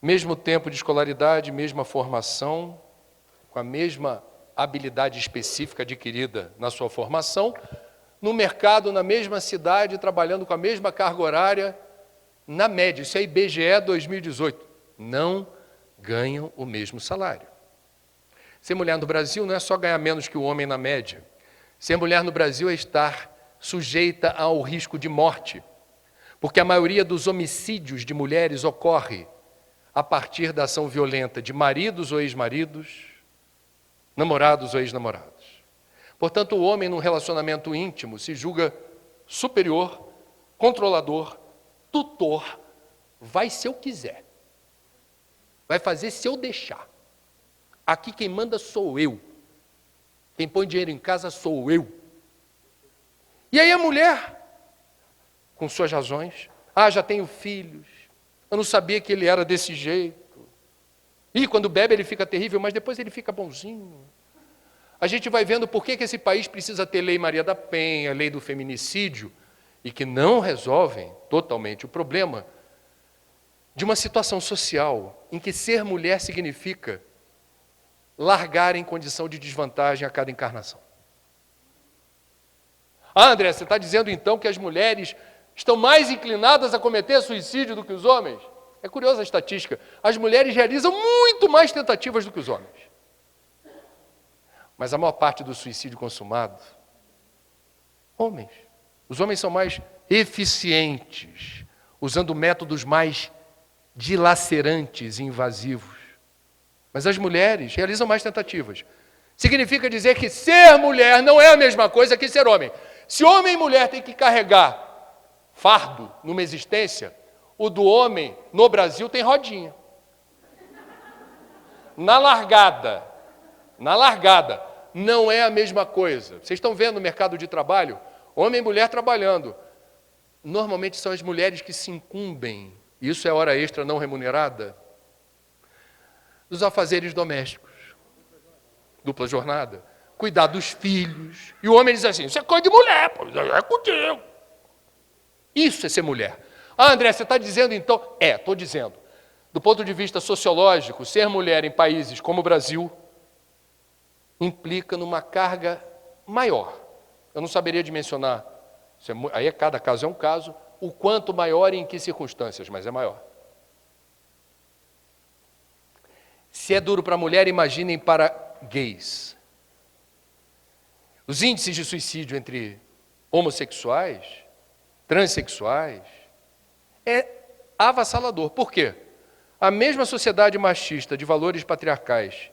mesmo tempo de escolaridade, mesma formação, com a mesma habilidade específica adquirida na sua formação, no mercado, na mesma cidade, trabalhando com a mesma carga horária, na média, isso é IBGE 2018, não ganham o mesmo salário. Ser mulher no Brasil não é só ganhar menos que o homem na média. Ser mulher no Brasil é estar sujeita ao risco de morte, porque a maioria dos homicídios de mulheres ocorre a partir da ação violenta de maridos ou ex-maridos, namorados ou ex-namorados. Portanto, o homem num relacionamento íntimo se julga superior, controlador, tutor, vai se eu quiser, vai fazer se eu deixar. Aqui quem manda sou eu. Quem põe dinheiro em casa sou eu. E aí a mulher, com suas razões, já tenho filhos, eu não sabia que ele era desse jeito. E quando bebe ele fica terrível, mas depois ele fica bonzinho. A gente vai vendo por que esse país precisa ter lei Maria da Penha, lei do feminicídio, e que não resolvem totalmente o problema de uma situação social em que ser mulher significa largar em condição de desvantagem a cada encarnação. André, você está dizendo então que as mulheres estão mais inclinadas a cometer suicídio do que os homens? É curiosa a estatística. As mulheres realizam muito mais tentativas do que os homens. Mas a maior parte do suicídio consumado, homens. Os homens são mais eficientes, usando métodos mais dilacerantes e invasivos. Mas as mulheres realizam mais tentativas. Significa dizer que ser mulher não é a mesma coisa que ser homem. Se homem e mulher têm que carregar fardo numa existência, o do homem no Brasil tem rodinha. Na largada, não é a mesma coisa. Vocês estão vendo no mercado de trabalho, homem e mulher trabalhando. Normalmente são as mulheres que se incumbem, isso é hora extra não remunerada, dos afazeres domésticos, dupla jornada, cuidar dos filhos. E o homem diz assim, isso é coisa de mulher, pô, é contigo. Isso é ser mulher. André, você está dizendo então? Estou dizendo. Do ponto de vista sociológico, ser mulher em países como o Brasil implica numa carga maior. Eu não saberia dimensionar, aí cada caso é um caso, o quanto maior e em que circunstâncias, mas é maior. Se é duro para a mulher, imaginem para gays. Os índices de suicídio entre homossexuais, transexuais, é avassalador. Por quê? A mesma sociedade machista de valores patriarcais,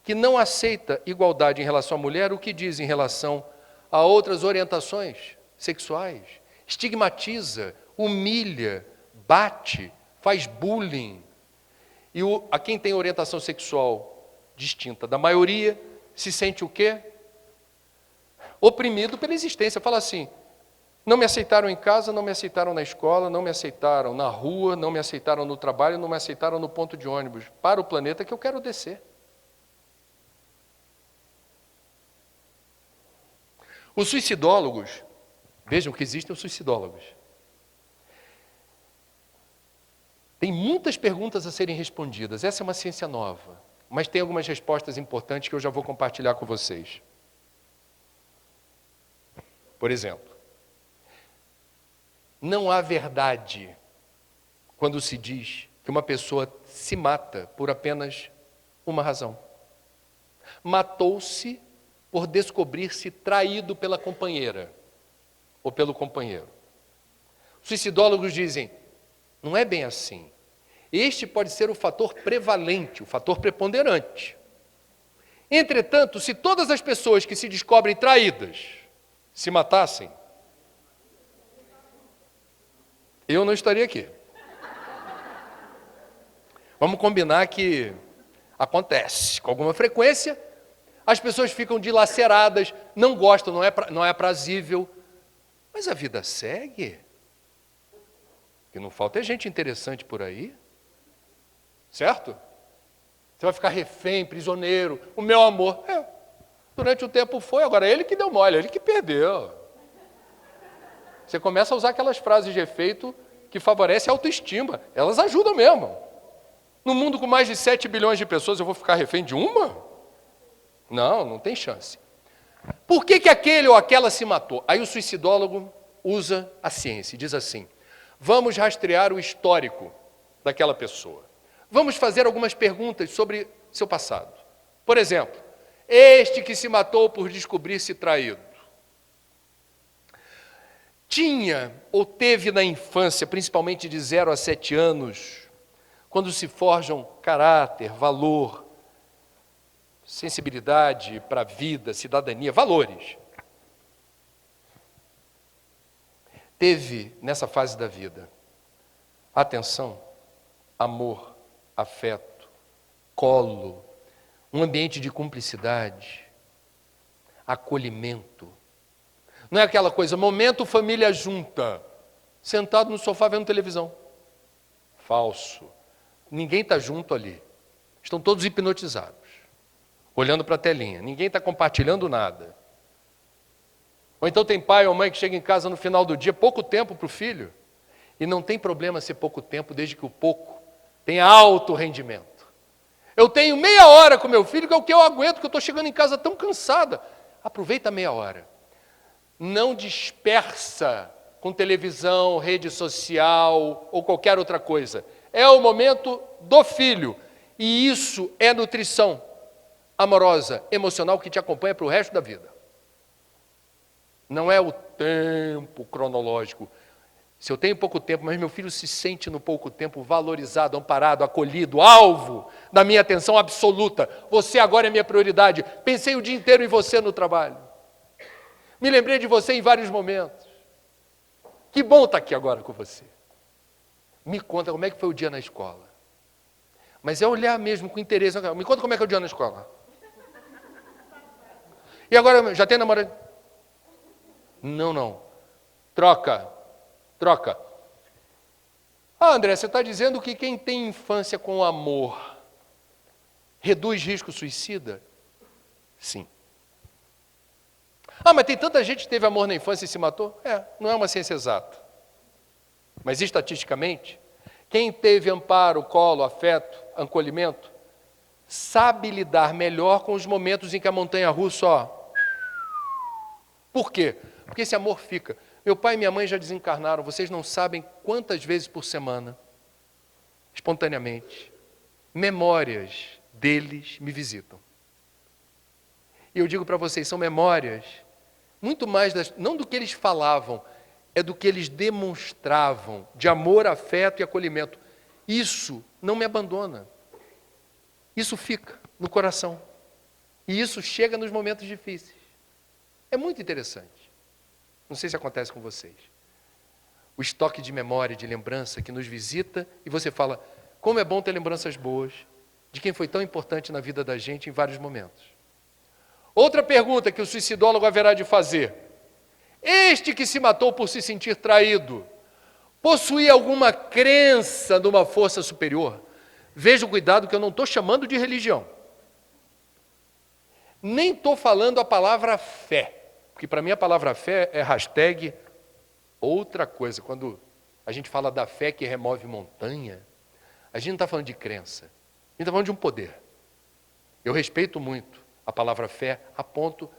que não aceita igualdade em relação à mulher, o que diz em relação a outras orientações sexuais? Estigmatiza, humilha, bate, faz bullying. E a quem tem orientação sexual distinta da maioria, se sente o quê? Oprimido pela existência. Fala assim, não me aceitaram em casa, não me aceitaram na escola, não me aceitaram na rua, não me aceitaram no trabalho, não me aceitaram no ponto de ônibus. Para o planeta que eu quero descer. Os suicidólogos, vejam que existem os suicidólogos. Tem muitas perguntas a serem respondidas. Essa é uma ciência nova, mas tem algumas respostas importantes que eu já vou compartilhar com vocês. Por exemplo, não há verdade quando se diz que uma pessoa se mata por apenas uma razão. Matou-se por descobrir-se traído pela companheira ou pelo companheiro. Os suicidólogos dizem, não é bem assim. Este pode ser o fator prevalente, o fator preponderante. Entretanto, se todas as pessoas que se descobrem traídas se matassem, eu não estaria aqui. Vamos combinar que acontece com alguma frequência, as pessoas ficam dilaceradas, não gostam, não é aprazível, mas a vida segue. E não falta gente interessante por aí, certo? Você vai ficar refém, prisioneiro, o meu amor. Durante o tempo foi, agora ele que deu mole, ele que perdeu. Você começa a usar aquelas frases de efeito que favorecem a autoestima, elas ajudam mesmo. No mundo com mais de 7 bilhões de pessoas, eu vou ficar refém de uma? Não tem chance. Por que aquele ou aquela se matou? Aí o suicidólogo usa a ciência e diz assim, vamos rastrear o histórico daquela pessoa. Vamos fazer algumas perguntas sobre seu passado. Por exemplo, este que se matou por descobrir-se traído, tinha ou teve na infância, principalmente de 0 a 7 anos, quando se forjam caráter, valor, sensibilidade para a vida, cidadania, valores. Teve, nessa fase da vida, atenção, amor, afeto, colo, um ambiente de cumplicidade, acolhimento. Não é aquela coisa, momento família junta, sentado no sofá vendo televisão. Falso. Ninguém está junto ali. Estão todos hipnotizados, olhando para a telinha. Ninguém está compartilhando nada. Ou então tem pai ou mãe que chega em casa no final do dia, pouco tempo para o filho. E não tem problema ser pouco tempo, desde que o pouco tenha alto rendimento. Eu tenho meia hora com meu filho, que é o que eu aguento, que eu estou chegando em casa tão cansada. Aproveita a meia hora. Não dispersa com televisão, rede social ou qualquer outra coisa. É o momento do filho. E isso é nutrição amorosa, emocional, que te acompanha para o resto da vida. Não é o tempo cronológico. Se eu tenho pouco tempo, mas meu filho se sente no pouco tempo valorizado, amparado, acolhido, alvo da minha atenção absoluta. Você agora é minha prioridade. Pensei o dia inteiro em você no trabalho. Me lembrei de você em vários momentos. Que bom estar aqui agora com você. Me conta como é que foi o dia na escola. Mas é olhar mesmo com interesse. Me conta como é que é o dia na escola. E agora, já tem namorado? Não. Troca. André, você está dizendo que quem tem infância com amor reduz risco suicida? Sim. Mas tem tanta gente que teve amor na infância e se matou? Não é uma ciência exata. Mas estatisticamente, quem teve amparo, colo, afeto, acolhimento, sabe lidar melhor com os momentos em que a montanha-russa, Por quê? Porque esse amor fica. Meu pai e minha mãe já desencarnaram, vocês não sabem quantas vezes por semana, espontaneamente, memórias deles me visitam. E eu digo para vocês, são memórias muito mais, não do que eles falavam, é do que eles demonstravam, de amor, afeto e acolhimento. Isso não me abandona. Isso fica no coração. E isso chega nos momentos difíceis. É muito interessante. Não sei se acontece com vocês. O estoque de memória, de lembrança que nos visita e você fala, como é bom ter lembranças boas de quem foi tão importante na vida da gente em vários momentos. Outra pergunta que o suicidólogo haverá de fazer. Este que se matou por se sentir traído, possuía alguma crença numa força superior? Veja o cuidado que eu não estou chamando de religião. Nem estou falando a palavra fé, porque para mim a palavra fé é hashtag outra coisa. Quando a gente fala da fé que remove montanha, a gente não está falando de crença, a gente está falando de um poder. Eu respeito muito a palavra fé a ponto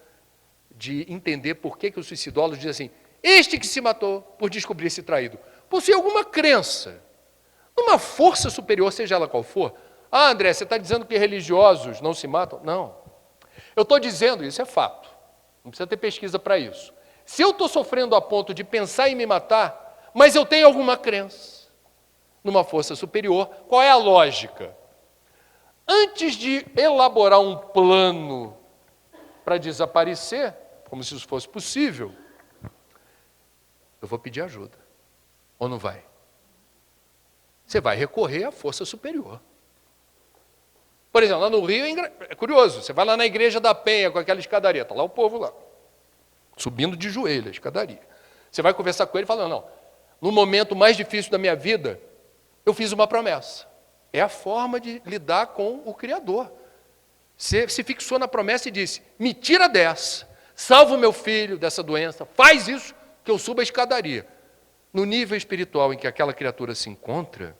de entender por que o suicidólogo diz assim, este que se matou por descobrir-se traído, possui alguma crença numa força superior, seja ela qual for. Ah, André, você está dizendo que religiosos não se matam? Não. Eu estou dizendo, isso é fato. Não precisa ter pesquisa para isso. Se eu estou sofrendo a ponto de pensar em me matar, mas eu tenho alguma crença numa força superior, qual é a lógica? Antes de elaborar um plano para desaparecer, como se isso fosse possível, eu vou pedir ajuda. Ou não vai? Você vai recorrer à força superior. Por exemplo, lá no Rio é curioso, você vai lá na igreja da Penha com aquela escadaria, está lá o povo lá, subindo de joelho a escadaria. Você vai conversar com ele e fala, não, no momento mais difícil da minha vida, eu fiz uma promessa. É a forma de lidar com o Criador. Você se fixou na promessa e disse, me tira dessa, salva o meu filho dessa doença, faz isso que eu suba a escadaria. No nível espiritual em que aquela criatura se encontra,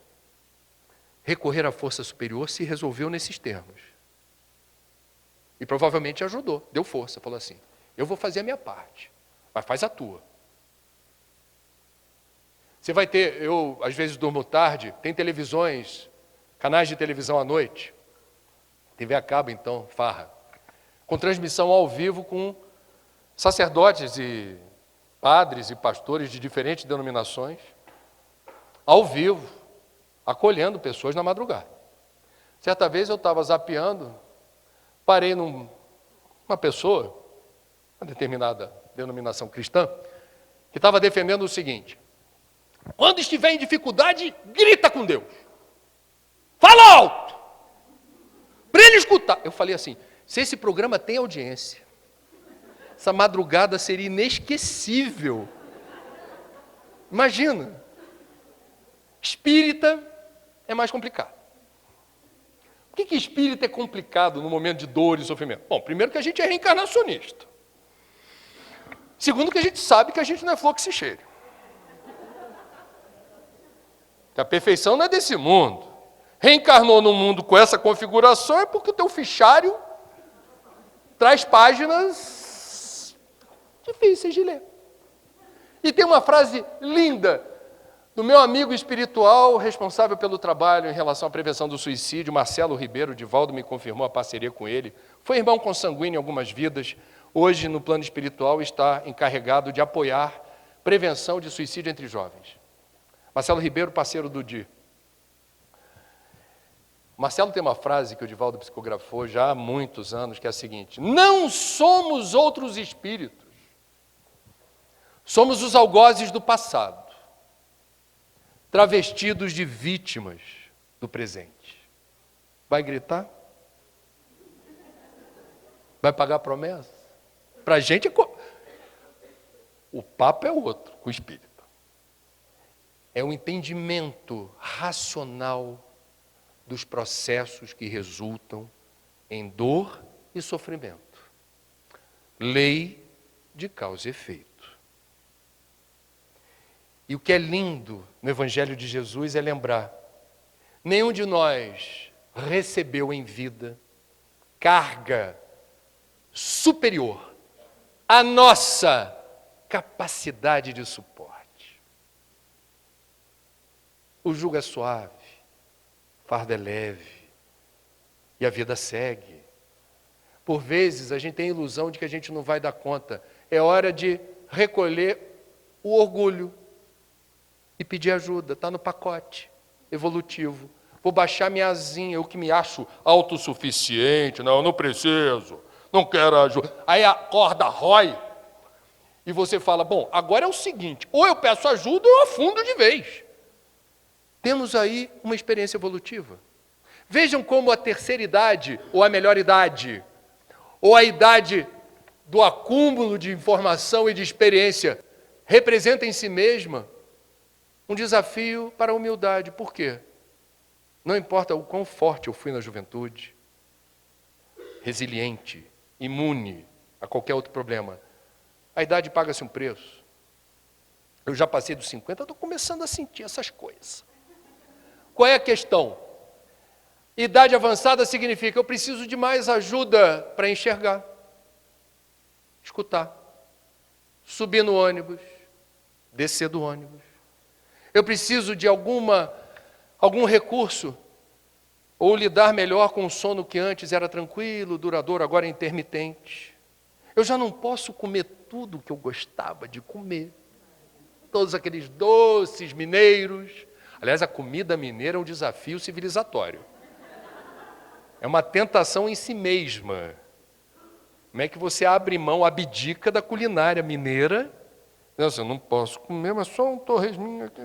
recorrer à força superior se resolveu nesses termos. E provavelmente ajudou, deu força, falou assim, eu vou fazer a minha parte, mas faz a tua. Você vai ter, eu às vezes durmo tarde, tem televisões, canais de televisão à noite, TV a cabo então, farra, com transmissão ao vivo com sacerdotes e padres e pastores de diferentes denominações, ao vivo, acolhendo pessoas na madrugada. Certa vez eu estava zapeando, parei numa pessoa, uma determinada denominação cristã, que estava defendendo o seguinte, quando estiver em dificuldade, grita com Deus. Fala alto! Para ele escutar. Eu falei assim, se esse programa tem audiência, essa madrugada seria inesquecível. Imagina. Espírita é mais complicado. Por que espírita é complicado no momento de dor e sofrimento? Bom, primeiro que a gente é reencarnacionista. Segundo que a gente sabe que a gente não é flor que se cheire. Que a perfeição não é desse mundo. Reencarnou no mundo com essa configuração é porque o teu fichário traz páginas difíceis de ler. E tem uma frase linda do meu amigo espiritual responsável pelo trabalho em relação à prevenção do suicídio, Marcelo Ribeiro, Divaldo me confirmou a parceria com ele. Foi irmão consanguíneo em algumas vidas. Hoje, no plano espiritual, está encarregado de apoiar prevenção de suicídio entre jovens. Marcelo Ribeiro, parceiro do Di. Marcelo tem uma frase que o Divaldo psicografou já há muitos anos, que é a seguinte, não somos outros espíritos, somos os algozes do passado, travestidos de vítimas do presente. Vai gritar? Vai pagar promessa? Para a gente, o papo é outro, com o espírito. É um entendimento racional dos processos que resultam em dor e sofrimento. Lei de causa e efeito. E o que é lindo no Evangelho de Jesus é lembrar, nenhum de nós recebeu em vida carga superior à nossa capacidade de suporte. O jugo é suave, o fardo é leve, e a vida segue. Por vezes, a gente tem a ilusão de que a gente não vai dar conta. É hora de recolher o orgulho e pedir ajuda. Está no pacote evolutivo. Vou baixar minha asinha, eu que me acho autossuficiente. Não, eu não preciso, não quero ajuda. Aí a corda rói e você fala, bom, agora é o seguinte, ou eu peço ajuda ou eu afundo de vez. Temos aí uma experiência evolutiva. Vejam como a terceira idade, ou a melhor idade, ou a idade do acúmulo de informação e de experiência, representa em si mesma um desafio para a humildade. Por quê? Não importa o quão forte eu fui na juventude, resiliente, imune a qualquer outro problema, a idade paga-se um preço. Eu já passei dos 50, estou começando a sentir essas coisas. Qual é a questão? Idade avançada significa eu preciso de mais ajuda para enxergar, escutar, subir no ônibus, descer do ônibus. Eu preciso de algum recurso, ou lidar melhor com o sono que antes era tranquilo, duradouro, agora é intermitente. Eu já não posso comer tudo que eu gostava de comer. Todos aqueles doces mineiros. Aliás, a comida mineira é um desafio civilizatório. É uma tentação em si mesma. Como é que você abre mão, abdica da culinária mineira? Eu não posso comer, mas só um torresminho aqui.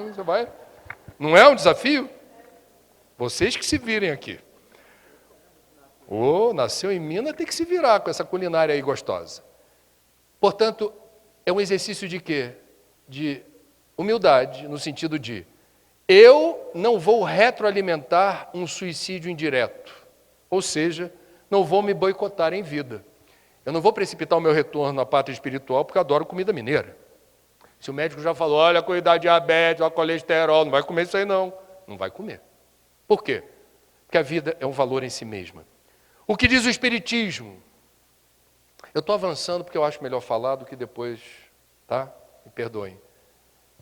Você vai? Não é um desafio? Vocês que se virem aqui. Nasceu em Minas, tem que se virar com essa culinária aí gostosa. Portanto, é um exercício de quê? De humildade, no sentido de eu não vou retroalimentar um suicídio indireto. Ou seja, não vou me boicotar em vida. Eu não vou precipitar o meu retorno à pátria espiritual porque eu adoro comida mineira. Se o médico já falou, olha, cuidar da diabetes, olha, colesterol, não vai comer isso aí não. Não vai comer. Por quê? Porque a vida é um valor em si mesma. O que diz o Espiritismo? Eu estou avançando porque eu acho melhor falar do que depois, tá? Me perdoem.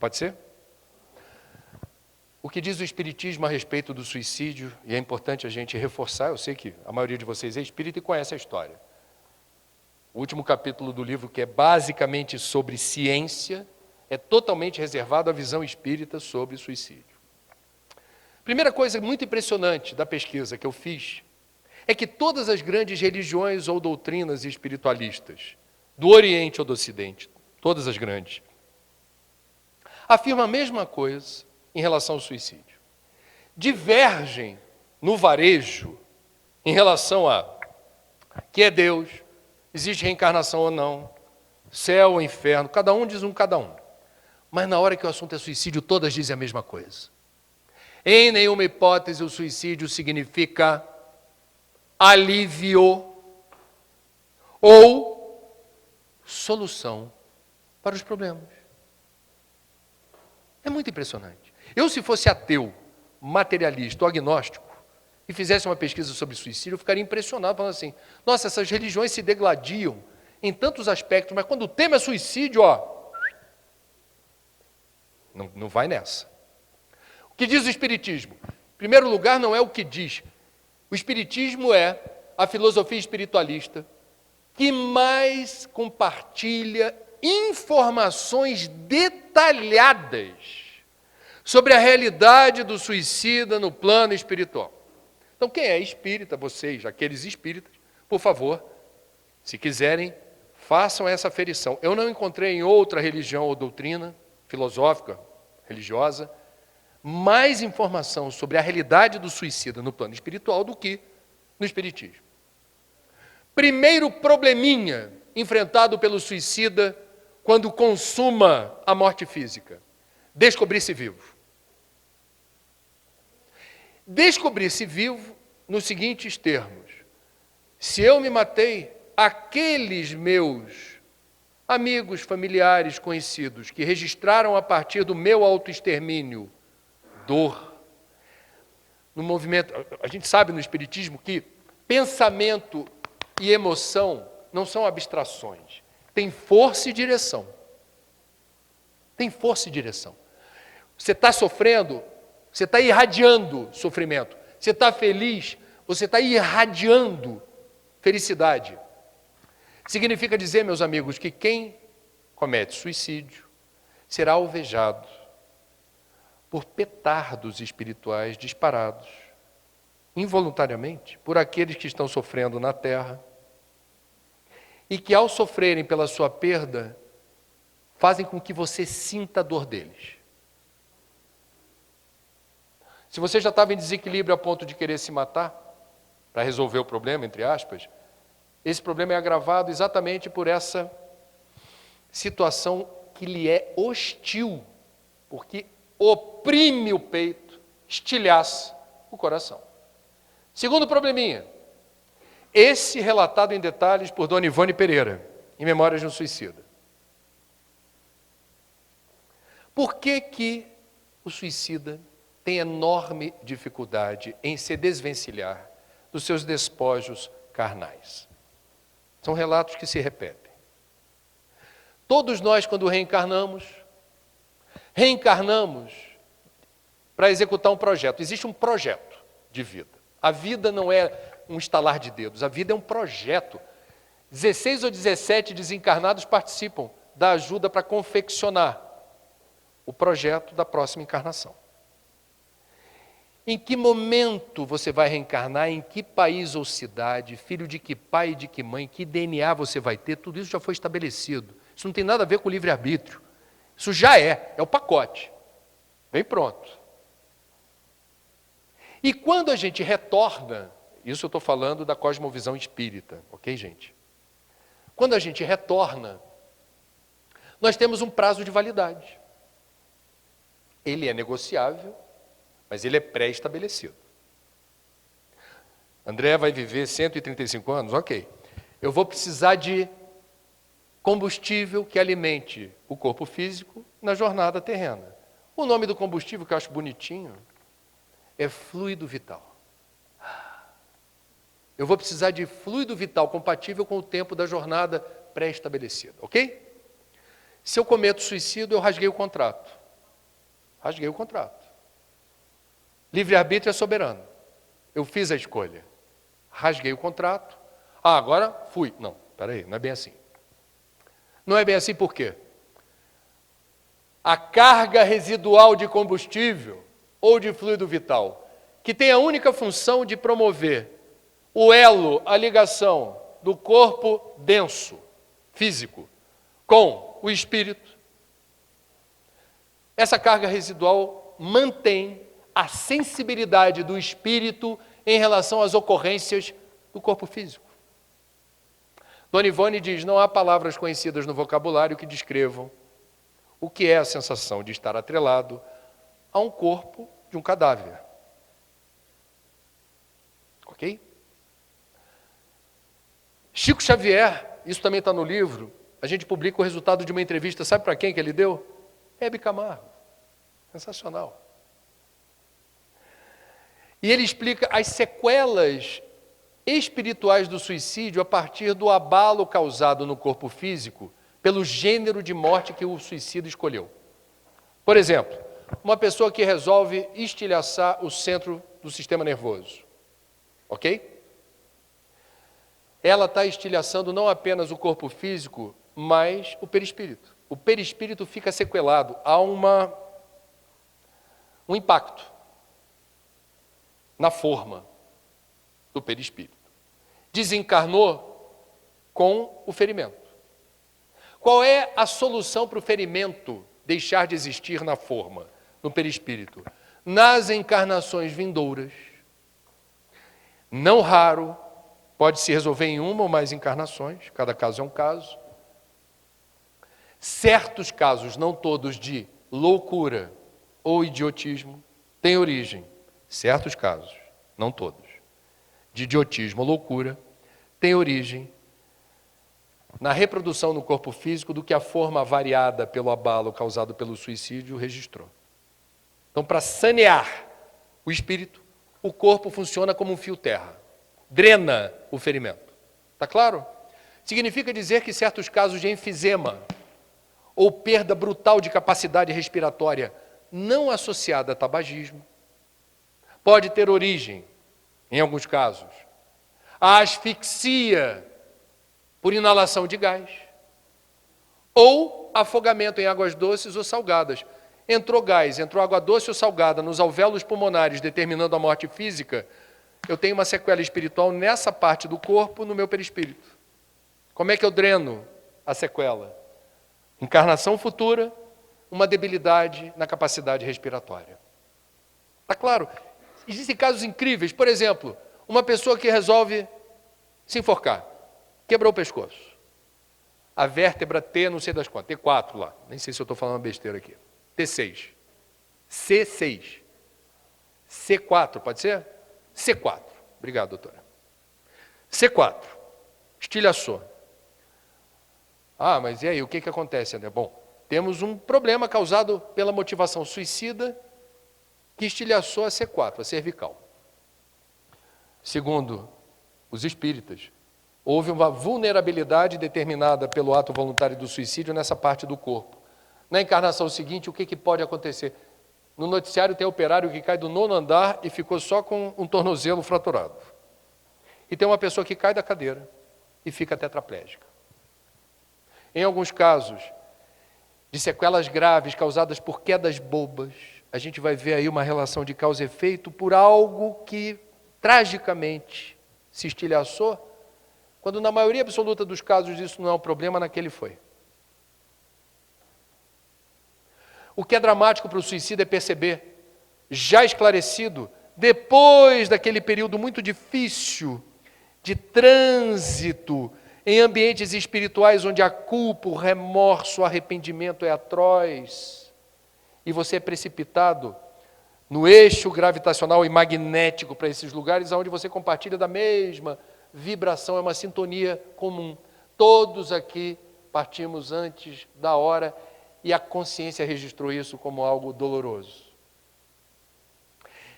Pode ser? O que diz o Espiritismo a respeito do suicídio, e é importante a gente reforçar, eu sei que a maioria de vocês é espírita e conhece a história. O último capítulo do livro, que é basicamente sobre ciência, é totalmente reservado à visão espírita sobre suicídio. Primeira coisa muito impressionante da pesquisa que eu fiz é que todas as grandes religiões ou doutrinas espiritualistas, do Oriente ou do Ocidente, todas as grandes, afirmam a mesma coisa em relação ao suicídio. Divergem no varejo em relação a que é Deus, existe reencarnação ou não, céu ou inferno, cada um diz cada um. Mas na hora que o assunto é suicídio, todas dizem a mesma coisa. Em nenhuma hipótese o suicídio significa alívio ou solução para os problemas. É muito impressionante. Eu, se fosse ateu, materialista ou agnóstico, e fizesse uma pesquisa sobre suicídio, eu ficaria impressionado, falando assim, nossa, essas religiões se degladiam em tantos aspectos, mas quando o tema é suicídio, não vai nessa. O que diz o Espiritismo? Em primeiro lugar, não é o que diz. O Espiritismo é a filosofia espiritualista que mais compartilha informações detalhadas sobre a realidade do suicida no plano espiritual. Então, quem é espírita, vocês, aqueles espíritas, por favor, se quiserem, façam essa aferição. Eu não encontrei em outra religião ou doutrina filosófica, religiosa, mais informação sobre a realidade do suicida no plano espiritual do que no Espiritismo. Primeiro probleminha enfrentado pelo suicida quando consuma a morte física: descobrir-se vivo. Descobrir-se vivo nos seguintes termos: se eu me matei, aqueles meus amigos, familiares, conhecidos, que registraram a partir do meu autoextermínio dor. No movimento, a gente sabe no Espiritismo que pensamento e emoção não são abstrações. Tem força e direção. Tem força e direção. Você está sofrendo, você está irradiando sofrimento. Você está feliz, você está irradiando felicidade. Significa dizer, meus amigos, que quem comete suicídio será alvejado por petardos espirituais disparados, involuntariamente, por aqueles que estão sofrendo na terra e que, ao sofrerem pela sua perda, fazem com que você sinta a dor deles. Se você já estava em desequilíbrio a ponto de querer se matar, para resolver o problema, entre aspas, esse problema é agravado exatamente por essa situação que lhe é hostil, porque oprime o peito, estilhaça o coração. Segundo probleminha, esse relatado em detalhes por Dona Ivone Pereira, em Memórias de um Suicida. Por que o suicida tem enorme dificuldade em se desvencilhar dos seus despojos carnais? São relatos que se repetem. Todos nós, quando reencarnamos para executar um projeto. Existe um projeto de vida. A vida não é um estalar de dedos, a vida é um projeto. 16 ou 17 desencarnados participam da ajuda para confeccionar o projeto da próxima encarnação. Em que momento você vai reencarnar, em que país ou cidade, filho de que pai e de que mãe, que DNA você vai ter, tudo isso já foi estabelecido. Isso não tem nada a ver com o livre-arbítrio. Isso já é o pacote. Vem pronto. E quando a gente retorna, isso eu estou falando da cosmovisão espírita, ok, gente? Quando a gente retorna, nós temos um prazo de validade. Ele é negociável, mas ele é pré-estabelecido. André vai viver 135 anos? Ok. Eu vou precisar de combustível que alimente o corpo físico na jornada terrena. O nome do combustível, que eu acho bonitinho, é fluido vital. Eu vou precisar de fluido vital compatível com o tempo da jornada pré-estabelecida, ok? Se eu cometo suicídio, eu rasguei o contrato. Rasguei o contrato. Livre-arbítrio é soberano. Eu fiz a escolha. Rasguei o contrato. Agora fui. Não, peraí, não é bem assim. Não é bem assim por quê? A carga residual de combustível ou de fluido vital, que tem a única função de promover o elo, a ligação do corpo denso, físico, com o espírito, essa carga residual mantém a sensibilidade do espírito em relação às ocorrências do corpo físico. Dona Ivone diz, não há palavras conhecidas no vocabulário que descrevam o que é a sensação de estar atrelado a um corpo de um cadáver. Ok? Chico Xavier, isso também está no livro, a gente publica o resultado de uma entrevista, sabe para quem que ele deu? Hebe Camargo. Sensacional. E ele explica as sequelas espirituais do suicídio a partir do abalo causado no corpo físico pelo gênero de morte que o suicida escolheu. Por exemplo, uma pessoa que resolve estilhaçar o centro do sistema nervoso. Ok? Ela está estilhaçando não apenas o corpo físico, mas o perispírito. O perispírito fica sequelado, há um impacto na forma do perispírito. Desencarnou com o ferimento. Qual é a solução para o ferimento deixar de existir na forma, no perispírito? Nas encarnações vindouras, não raro, pode se resolver em uma ou mais encarnações, cada caso é um caso. Certos casos, não todos, de loucura ou idiotismo, têm origem, certos casos, não todos, de idiotismo ou loucura, têm origem na reprodução no corpo físico do que a forma variada pelo abalo causado pelo suicídio registrou. Então, para sanear o espírito, o corpo funciona como um fio terra, drena o ferimento. Está claro? Significa dizer que certos casos de enfisema ou perda brutal de capacidade respiratória não associada a tabagismo pode ter origem, em alguns casos, a asfixia por inalação de gás, ou afogamento em águas doces ou salgadas. Entrou gás, entrou água doce ou salgada nos alvéolos pulmonares, determinando a morte física, eu tenho uma sequela espiritual nessa parte do corpo, no meu perispírito. Como é que eu dreno a sequela? Encarnação futura, uma debilidade na capacidade respiratória. Está claro? Existem casos incríveis. Por exemplo, uma pessoa que resolve se enforcar, quebrou o pescoço. A vértebra T, não sei das quantas, T4 lá, nem sei se eu estou falando besteira aqui. T6. C6. C4, pode ser? C4. Obrigado, doutora. C4. Estilhaçou. Ah, mas e aí, o que acontece, André? Bom, temos um problema causado pela motivação suicida que estilhaçou a C4, a cervical. Segundo os espíritas, houve uma vulnerabilidade determinada pelo ato voluntário do suicídio nessa parte do corpo. Na encarnação seguinte, o que pode acontecer? No noticiário tem operário que cai do 9º andar e ficou só com um tornozelo fraturado. E tem uma pessoa que cai da cadeira e fica tetraplégica. Em alguns casos, de sequelas graves causadas por quedas bobas, a gente vai ver aí uma relação de causa e efeito por algo que, tragicamente, se estilhaçou, quando na maioria absoluta dos casos isso não é um problema, naquele foi. O que é dramático para o suicida é perceber, já esclarecido, depois daquele período muito difícil de trânsito em ambientes espirituais onde a culpa, o remorso, o arrependimento é atroz, e você é precipitado no eixo gravitacional e magnético para esses lugares onde você compartilha da mesma vibração, é uma sintonia comum. Todos aqui partimos antes da hora e a consciência registrou isso como algo doloroso.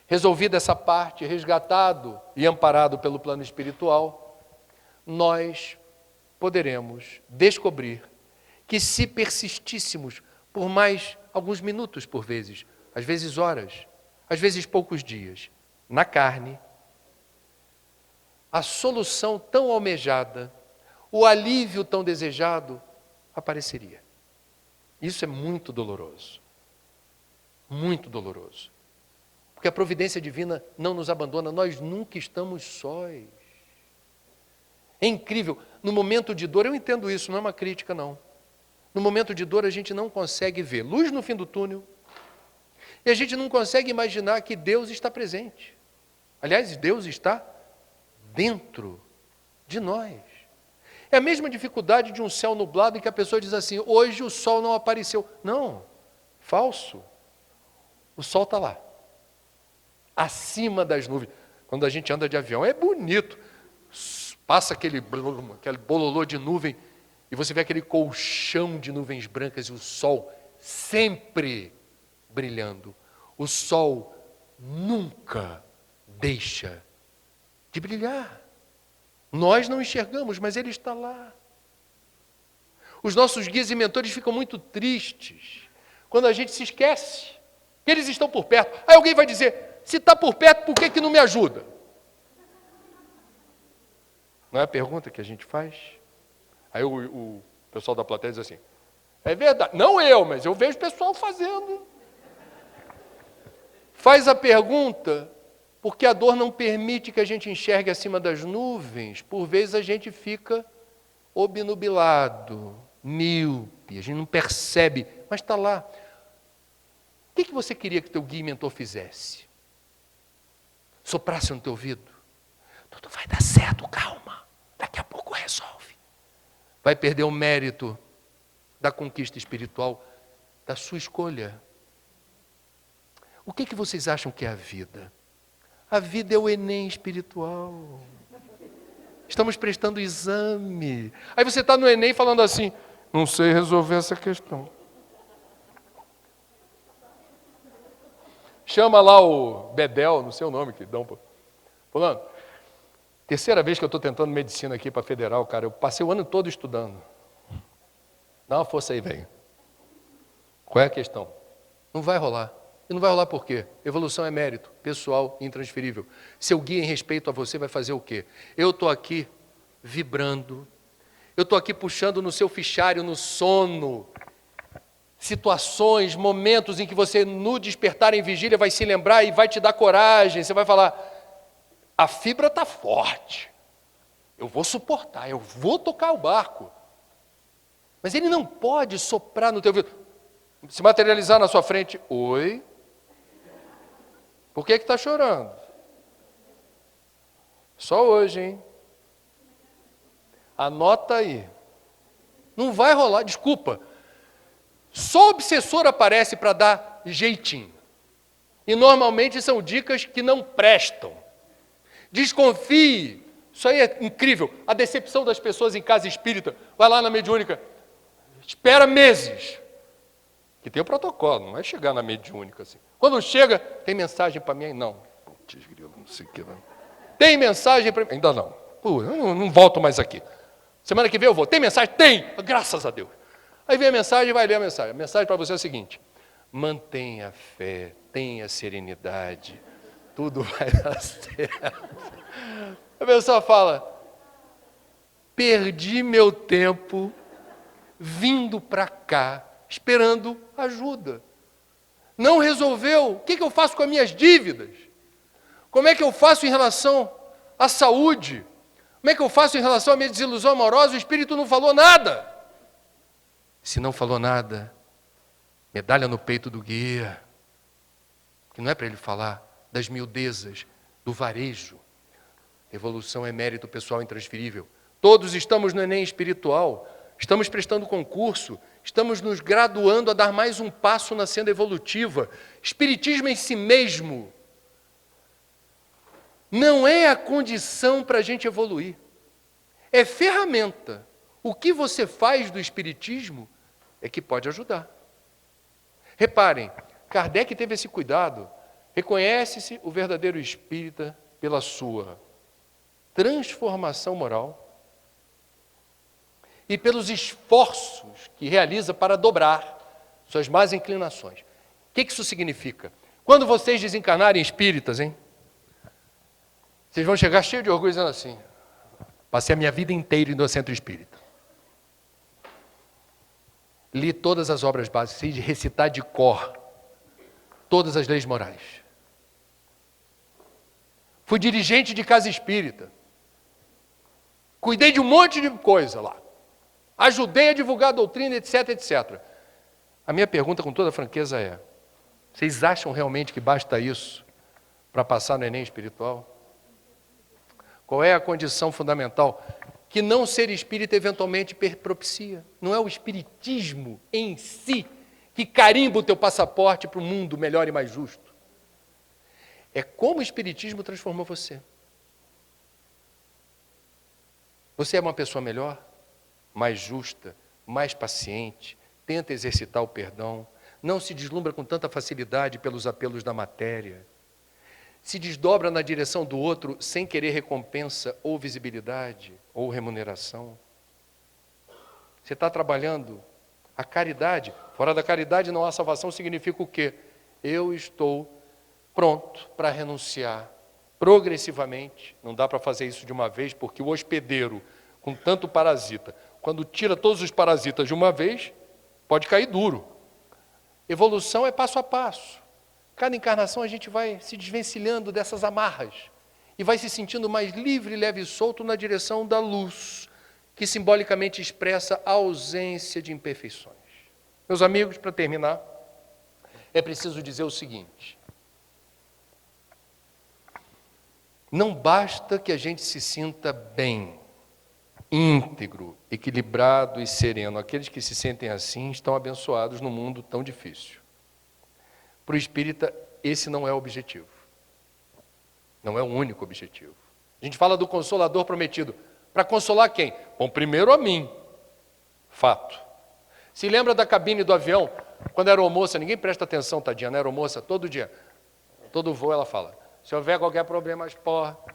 Resolvida essa parte, resgatado e amparado pelo plano espiritual, nós poderemos descobrir que se persistíssemos por mais alguns minutos por vezes, às vezes horas, às vezes poucos dias, na carne, a solução tão almejada, o alívio tão desejado, apareceria. Isso é muito doloroso. Muito doloroso. Porque a providência divina não nos abandona, nós nunca estamos sós. É incrível, no momento de dor, eu entendo isso, não é uma crítica não. No momento de dor a gente não consegue ver luz no fim do túnel e a gente não consegue imaginar que Deus está presente. Aliás, Deus está dentro de nós. É a mesma dificuldade de um céu nublado em que a pessoa diz assim, hoje o sol não apareceu. Não, falso. O sol está lá, acima das nuvens. Quando a gente anda de avião, é bonito. Passa aquele bololô de nuvem e você vê aquele colchão de nuvens brancas e o sol sempre brilhando. O sol nunca deixa de brilhar. Nós não enxergamos, mas ele está lá. Os nossos guias e mentores ficam muito tristes quando a gente se esquece que eles estão por perto. Aí alguém vai dizer, se está por perto, por que não me ajuda? Não é a pergunta que a gente faz? Aí o pessoal da plateia diz assim, é verdade, não eu, mas eu vejo o pessoal fazendo. Faz a pergunta, porque a dor não permite que a gente enxergue acima das nuvens, por vezes a gente fica obnubilado, míope, a gente não percebe, mas está lá. O que você queria que teu guia e mentor fizesse? Soprasse no teu ouvido? Tudo vai dar certo, calma, daqui a pouco resolve. Vai perder o mérito da conquista espiritual, da sua escolha. O que vocês acham que é a vida? A vida é o Enem espiritual. Estamos prestando exame. Aí você está no Enem falando assim, não sei resolver essa questão. Chama lá o Bedel, não sei o nome que dão. Fulano, terceira vez que eu estou tentando medicina aqui para federal, cara, eu passei o ano todo estudando. Dá uma força aí, velho. Qual é a questão? Não vai rolar. E não vai rolar por quê? Evolução é mérito, pessoal, intransferível. Seu guia em respeito a você vai fazer o quê? Eu estou aqui vibrando, Eu estou aqui puxando no seu fichário, no sono, situações, momentos em que você, no despertar em vigília, vai se lembrar e vai te dar coragem. Você vai falar, a fibra está forte, eu vou suportar, eu vou tocar o barco. Mas ele não pode soprar no teu ouvido, se materializar na sua frente. Oi? Por que está chorando? Só hoje, hein? Anota aí. Não vai rolar, desculpa. Só o obsessor aparece para dar jeitinho. E normalmente são dicas que não prestam. Desconfie. Isso aí é incrível. A decepção das pessoas em casa espírita. Vai lá na mediúnica. Espera meses. Que tem o protocolo, não vai chegar na mediúnica assim. Quando chega, tem mensagem para mim? Não. Putz, grilo, não sei o que. Não. Tem mensagem para mim? Ainda não. Pô, eu não volto mais aqui. Semana que vem eu vou. Tem mensagem? Tem! Graças a Deus. Aí vem a mensagem e vai ler a mensagem. A mensagem para você é a seguinte: mantenha a fé, tenha serenidade, tudo vai dar certo. A pessoa fala, perdi meu tempo vindo para cá, esperando ajuda. Não resolveu. O que eu faço com as minhas dívidas? Como é que eu faço em relação à saúde? Como é que eu faço em relação à minha desilusão amorosa? O Espírito não falou nada. Se não falou nada, medalha no peito do guia. Que não é para ele falar das miudezas, do varejo. Evolução é mérito pessoal intransferível. Todos estamos no Enem espiritual. Estamos prestando concurso. Estamos nos graduando a dar mais um passo na senda evolutiva. Espiritismo em si mesmo não é a condição para a gente evoluir. É ferramenta. O que você faz do Espiritismo é que pode ajudar. Reparem, Kardec teve esse cuidado. Reconhece-se o verdadeiro espírita pela sua transformação moral e pelos esforços que realiza para dobrar suas más inclinações. O que isso significa? Quando vocês desencarnarem espíritas, vocês vão chegar cheios de orgulho dizendo assim, passei a minha vida inteira indo ao centro espírita. Li todas as obras básicas, sei recitar de cor todas as leis morais. Fui dirigente de casa espírita. Cuidei de um monte de coisa lá. Ajudei a divulgar a doutrina, etc, etc. A minha pergunta, com toda franqueza, é: vocês acham realmente que basta isso para passar no Enem espiritual? Qual é a condição fundamental que não ser espírita eventualmente propicia? Não é o espiritismo em si que carimba o teu passaporte para um mundo melhor e mais justo. É como o espiritismo transformou você. Você é uma pessoa melhor, mais justa, mais paciente, tenta exercitar o perdão, não se deslumbra com tanta facilidade pelos apelos da matéria, se desdobra na direção do outro sem querer recompensa ou visibilidade ou remuneração. Você está trabalhando a caridade. Fora da caridade não há salvação significa o quê? Eu estou pronto para renunciar progressivamente. Não dá para fazer isso de uma vez, porque o hospedeiro, com tanto parasita, quando tira todos os parasitas de uma vez, pode cair duro. Evolução é passo a passo. Cada encarnação a gente vai se desvencilhando dessas amarras e vai se sentindo mais livre, leve e solto na direção da luz, que simbolicamente expressa a ausência de imperfeições. Meus amigos, para terminar, é preciso dizer o seguinte: não basta que a gente se sinta bem, íntegro, equilibrado e sereno. Aqueles que se sentem assim estão abençoados num mundo tão difícil. Para o espírita, esse não é o objetivo. Não é o único objetivo. A gente fala do Consolador prometido. Para consolar quem? Bom, primeiro a mim. Fato. Se lembra da cabine do avião? Quando a aeromoça, ninguém presta atenção, tadinha, na aeromoça, todo dia, todo voo ela fala, se houver qualquer problema, as portas.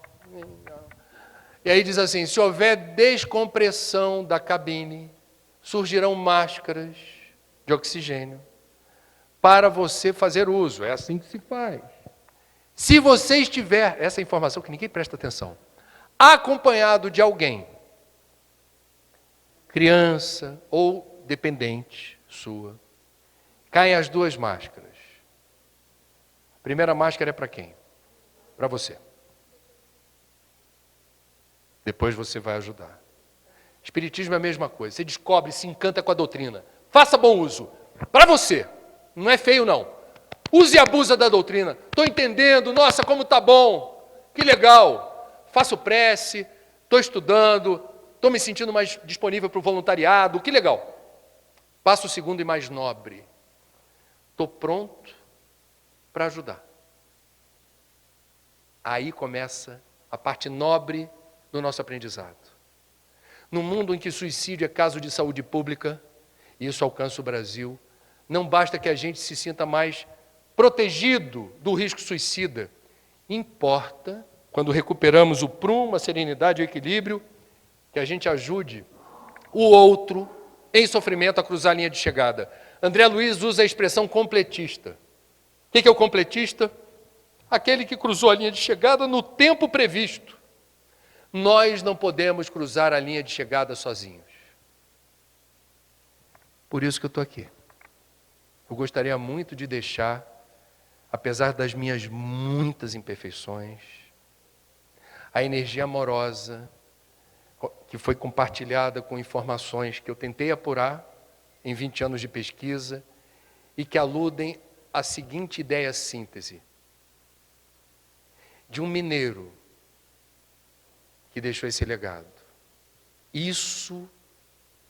E aí diz assim, se houver descompressão da cabine, surgirão máscaras de oxigênio para você fazer uso. É assim que se faz. Se você estiver, essa informação que ninguém presta atenção, acompanhado de alguém criança ou dependente sua, caem as duas máscaras. A primeira máscara é para quem? Para você. Depois você vai ajudar. Espiritismo é a mesma coisa. Você descobre, se encanta com a doutrina. Faça bom uso. Para você. Não é feio, não. Use e abusa da doutrina. Estou entendendo. Nossa, como está bom. Que legal. Faço prece. Estou estudando. Estou me sentindo mais disponível para o voluntariado. Que legal. Passo o segundo e mais nobre. Estou pronto para ajudar. Aí começa a parte nobre do nosso aprendizado. No mundo em que suicídio é caso de saúde pública, e isso alcança o Brasil, não basta que a gente se sinta mais protegido do risco suicida. Importa, quando recuperamos o prumo, a serenidade e o equilíbrio, que a gente ajude o outro em sofrimento a cruzar a linha de chegada. André Luiz usa a expressão completista. O que é o completista? Aquele que cruzou a linha de chegada no tempo previsto. Nós não podemos cruzar a linha de chegada sozinhos. Por isso que eu estou aqui. Eu gostaria muito de deixar, apesar das minhas muitas imperfeições, a energia amorosa que foi compartilhada com informações que eu tentei apurar em 20 anos de pesquisa e que aludem à seguinte ideia síntese de um mineiro que deixou esse legado. Isso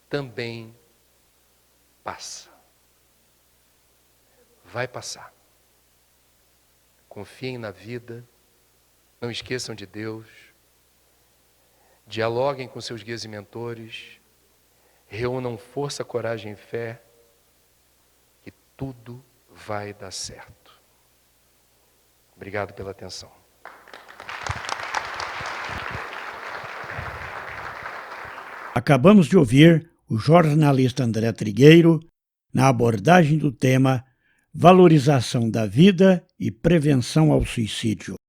também passa. Vai passar. Confiem na vida, não esqueçam de Deus, dialoguem com seus guias e mentores, reúnam força, coragem e fé, que tudo vai dar certo. Obrigado pela atenção. Acabamos de ouvir o jornalista André Trigueiro na abordagem do tema Valorização da Vida e Prevenção ao Suicídio.